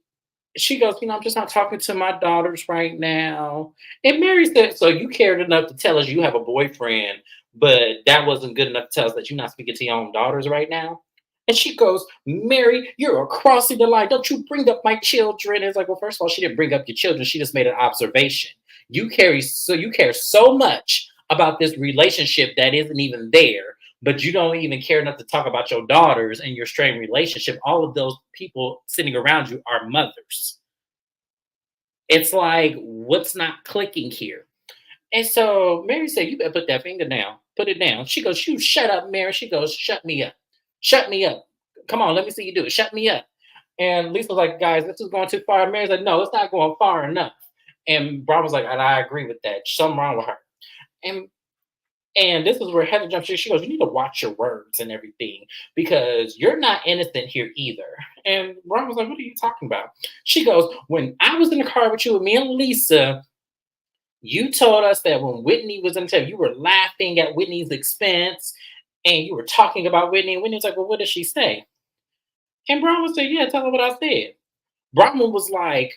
she goes, I'm just not talking to my daughters right now. And Mary said, so you cared enough to tell us you have a boyfriend, but that wasn't good enough to tell us that you're not speaking to your own daughters right now. And she goes, Mary, you're crossing the line. Don't you bring up my children. And it's like, well, first of all, she didn't bring up your children. She just made an observation. You care so much about this relationship that isn't even there, but you don't even care enough to talk about your daughters and your strained relationship. All of those people sitting around you are mothers. It's like, what's not clicking here? And so Mary said, you better put that finger down. Put it down. She goes, you shut up, Mary. She goes, shut me up. Shut me up. Come on, let me see you do it. Shut me up. And Lisa was like, guys, this is going too far. And Mary's like, no, it's not going far enough. And Brian was like, and I agree with that. Something wrong with her. And and this is where Heather jumps in. She goes, you need to watch your words and everything because you're not innocent here either. And Ron was like, what are you talking about? She goes, when I was in the car with you, with me and Lisa, you told us that when Whitney was in the you were laughing at Whitney's expense and you were talking about Whitney. And Whitney was like, well, what did she say? And Brian was like, yeah, tell her what I said. Brahma was like,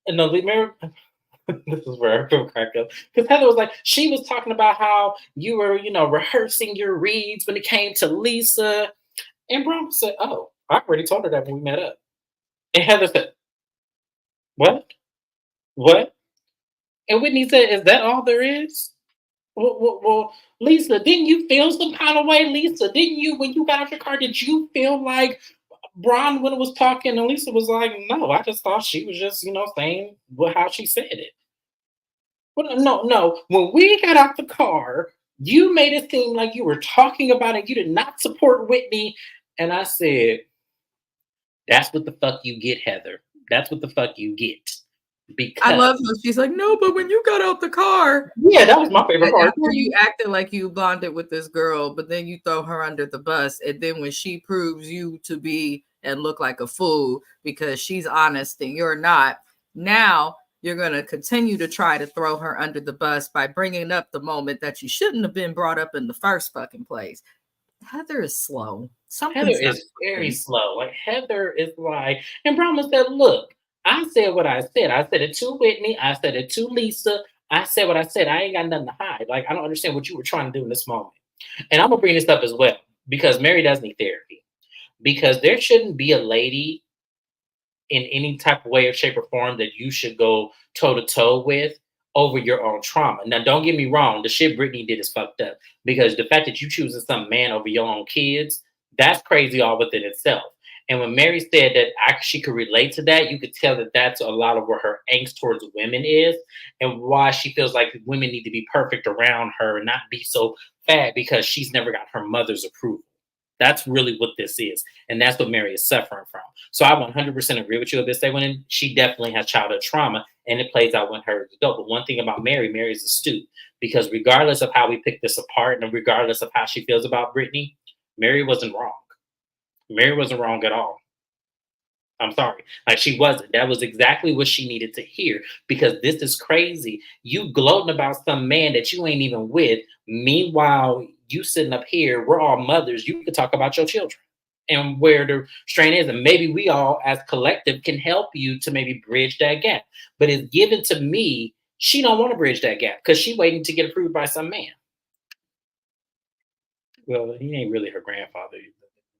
no, remember, this is where I cracked up because Heather was like, she was talking about how you were, rehearsing your reads when it came to Lisa, and Brahma said, "Oh, I already told her that when we met up." And Heather said, "What? What?" And Whitney said, "Is that all there is?" Well, Lisa, didn't you feel some kind of way, Lisa? Didn't you, when you got out your car, did you feel like Bronwyn was talking? And Lisa was like, "No, I just thought she was just, saying how she said it." Well, no, no. When we got out the car, you made it seem like you were talking about it. You did not support Whitney. And I said, that's what the fuck you get, Heather. That's what the fuck you get. I Because, love how she's like, no, but when you got out the car, yeah, that was my favorite part. after you acted like you bonded with this girl, but then you throw her under the bus, and then when she proves you to be and look like a fool because she's honest and you're not, now you're going to continue to try to throw her under the bus by bringing up the moment that you shouldn't have been brought up in the first fucking place. Heather is slow. Heather Something's not is very clicking. slow. Like Heather is like, and Brahma said, "Look, I said what I said. I said it to Whitney. I said it to Lisa. I said what I said. I ain't got nothing to hide. Like I don't understand what you were trying to do in this moment." And I'm gonna bring this up as well because Mary does need therapy because there shouldn't be a lady in any type of way or shape or form that you should go toe to toe with over your own trauma. Now, don't get me wrong, the shit Brittany did is fucked up because the fact that you choosing some man over your own kids, that's crazy all within itself. And when Mary said that she could relate to that, you could tell that that's a lot of where her angst towards women is and why she feels like women need to be perfect around her and not be so fat because she's never got her mother's approval. That's really what this is. And that's what Mary is suffering from. So I 100% agree with you a bit. Say when she definitely has childhood trauma and it plays out when her as adult. But one thing about Mary, Mary's astute because regardless of how we pick this apart and regardless of how she feels about Brittany, Mary wasn't wrong. Mary wasn't wrong at all. I'm sorry. Like she wasn't. That was exactly what she needed to hear because this is crazy. You gloating about some man that you ain't even with. Meanwhile, you sitting up here, we're all mothers. You could talk about your children and where the strain is. And maybe we all as collective can help you to maybe bridge that gap. But it's given to me, she don't want to bridge that gap because she waiting to get approved by some man. Well, he ain't really her grandfather.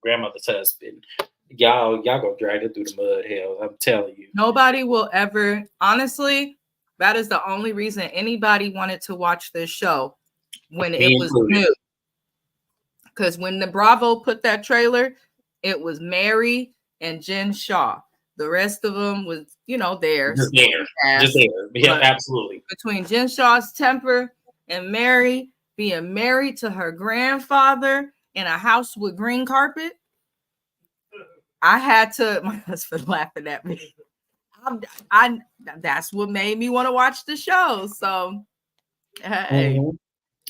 Grandmother's husband. Y'all go drag it through the mud, hell. I'm telling you. Nobody will ever, honestly, that is the only reason anybody wanted to watch this show when it Me was included. new. Because when the Bravo put that trailer, it was Mary and Jen Shaw. The rest of them was, theirs. Just there. Just there. Yeah, absolutely. Between Jen Shaw's temper and Mary being married to her grandfather in a house with green carpet, I had to, my husband laughing at me. That's what made me want to watch the show. So, hey. Mm-hmm.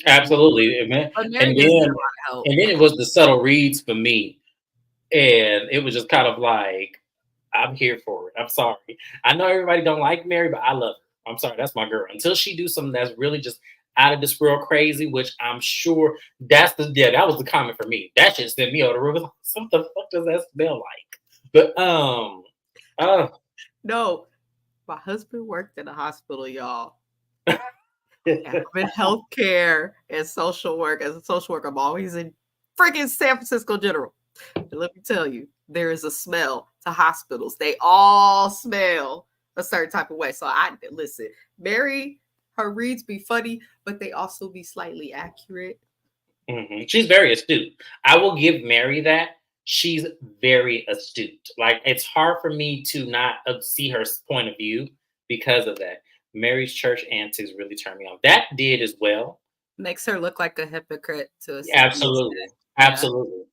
Absolutely. And then it was the subtle reads for me. And it was just kind of like, I'm here for it. I'm sorry. I know everybody don't like Mary, but I love her. I'm sorry. That's my girl. Until she do something that's really just out of this world crazy, which I'm sure that was the comment for me. That shit sent me over the roof. What the fuck does that smell like? But no, my husband worked in a hospital, y'all. I'm in healthcare and social work. As a social worker, I'm always in freaking San Francisco General. And let me tell you, there is a smell to hospitals. They all smell a certain type of way. So listen, Mary, her reads be funny, but they also be slightly accurate. Mm-hmm. She's very astute. I will give Mary that. She's very astute. Like it's hard for me to not see her point of view because of that. Mary's church antics really turned me on. That did as well. Makes her look like a hypocrite to a absolutely, absolutely.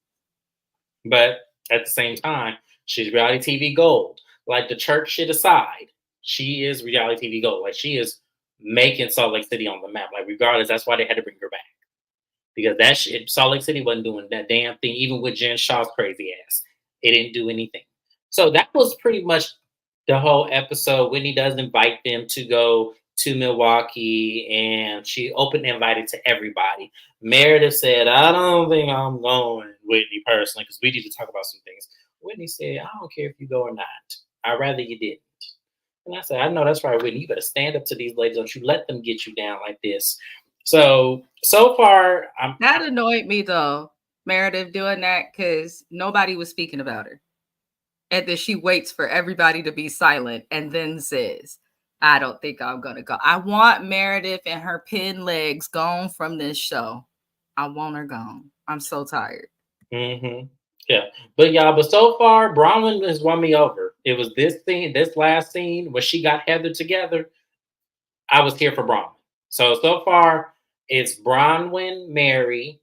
But at the same time, she's reality TV gold. Like the church shit aside, she is reality TV gold. Like she is making Salt Lake City on the map. Like regardless, that's why they had to bring her back. Because that shit, Salt Lake City wasn't doing that damn thing, even with Jen Shaw's crazy ass. It didn't do anything. So that was pretty much the whole episode. Whitney does invite them to go to Milwaukee, and she opened invited to everybody. Meredith said, I don't think I'm going, Whitney, personally, because we need to talk about some things. Whitney said, I don't care if you go or not. I'd rather you didn't. And I said, I know that's right, Whitney. You better stand up to these ladies. Don't you let them get you down like this. So far, that annoyed me though, Meredith doing that because nobody was speaking about her. And then she waits for everybody to be silent and then says, I don't think I'm going to go. I want Meredith and her pin legs gone from this show. I want her gone. I'm so tired. Mm-hmm. Yeah. But so far, Bronwyn has won me over. It was this last scene where she got Heather together. I was here for Bronwyn. So far, it's Bronwyn, Mary.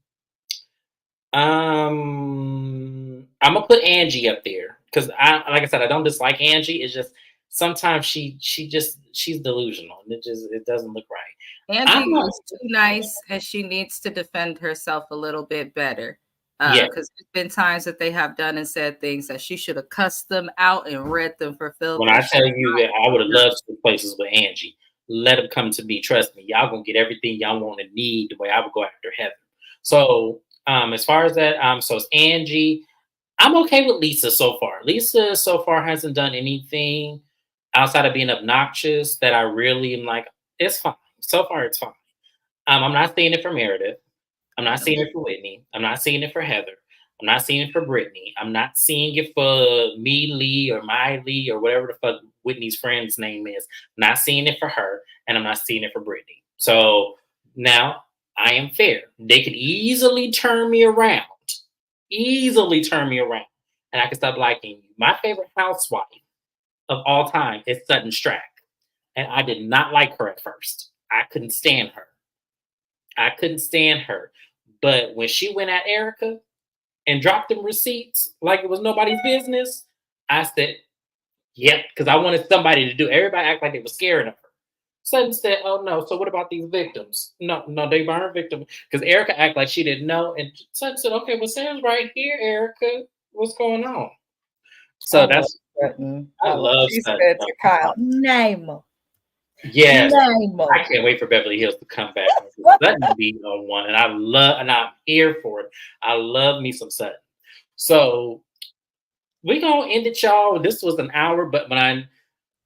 I'm gonna put Angie up there because like I said, I don't dislike Angie. It's just sometimes she's delusional and it doesn't look right. Angie was too nice and she needs to defend herself a little bit better. Because there's been times that they have done and said things that she should have cussed them out and read them for filth. When I tell you that I would have loved to places with Angie, let them come to me. Trust me, y'all gonna get everything y'all want and need the way I would go after Heather. So As far as that, so it's Angie. I'm okay with Lisa so far. Lisa so far hasn't done anything outside of being obnoxious that I really am like, it's fine. So far, it's fine. I'm not seeing it for Meredith. I'm not seeing it for Whitney. I'm not seeing it for Heather. I'm not seeing it for Brittany. I'm not seeing it for Me Lee or My Lee or whatever the fuck Whitney's friend's name is. I'm not seeing it for her, and I'm not seeing it for Brittany. So now I am fair. They could easily turn me around, and I can stop liking you. My favorite housewife of all time is Sutton Strack, and I did not like her at first. I couldn't stand her. But when she went at Erica and dropped them receipts like it was nobody's business, I said, yep, because I wanted somebody to do. Everybody act like they were scared of her. Sutton said, oh no, so what about these victims? No, they weren't victims. Because Erica acted like she didn't know. And Sutton said, okay, well, Sam's right here, Erica. What's going on? I So love that's, Sutton. I love She Sutton. said to Kyle, name 'em. Yes. Name 'em. I can't wait for Beverly Hills to come back. Sutton be on one, and I'm here for it. I love me some Sutton. So we gonna end it, y'all. This was an hour, but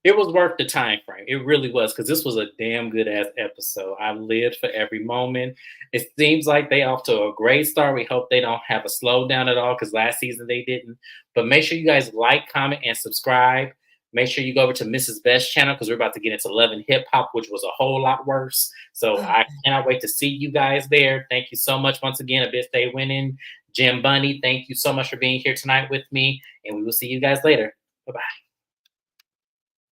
it was worth the time frame. It really was, because this was a damn good ass episode. I lived for every moment. It seems like they off to a great start. We hope they don't have a slowdown at all, because last season they didn't. But make sure you guys like, comment, and subscribe. Make sure you go over to Mrs. Best channel, because we're about to get into Love and Hip Hop, which was a whole lot worse. So I cannot wait to see you guys there. Thank you so much once again. A bit stay winning. Jim Bunny, thank you so much for being here tonight with me, and we will see you guys later. Bye-bye.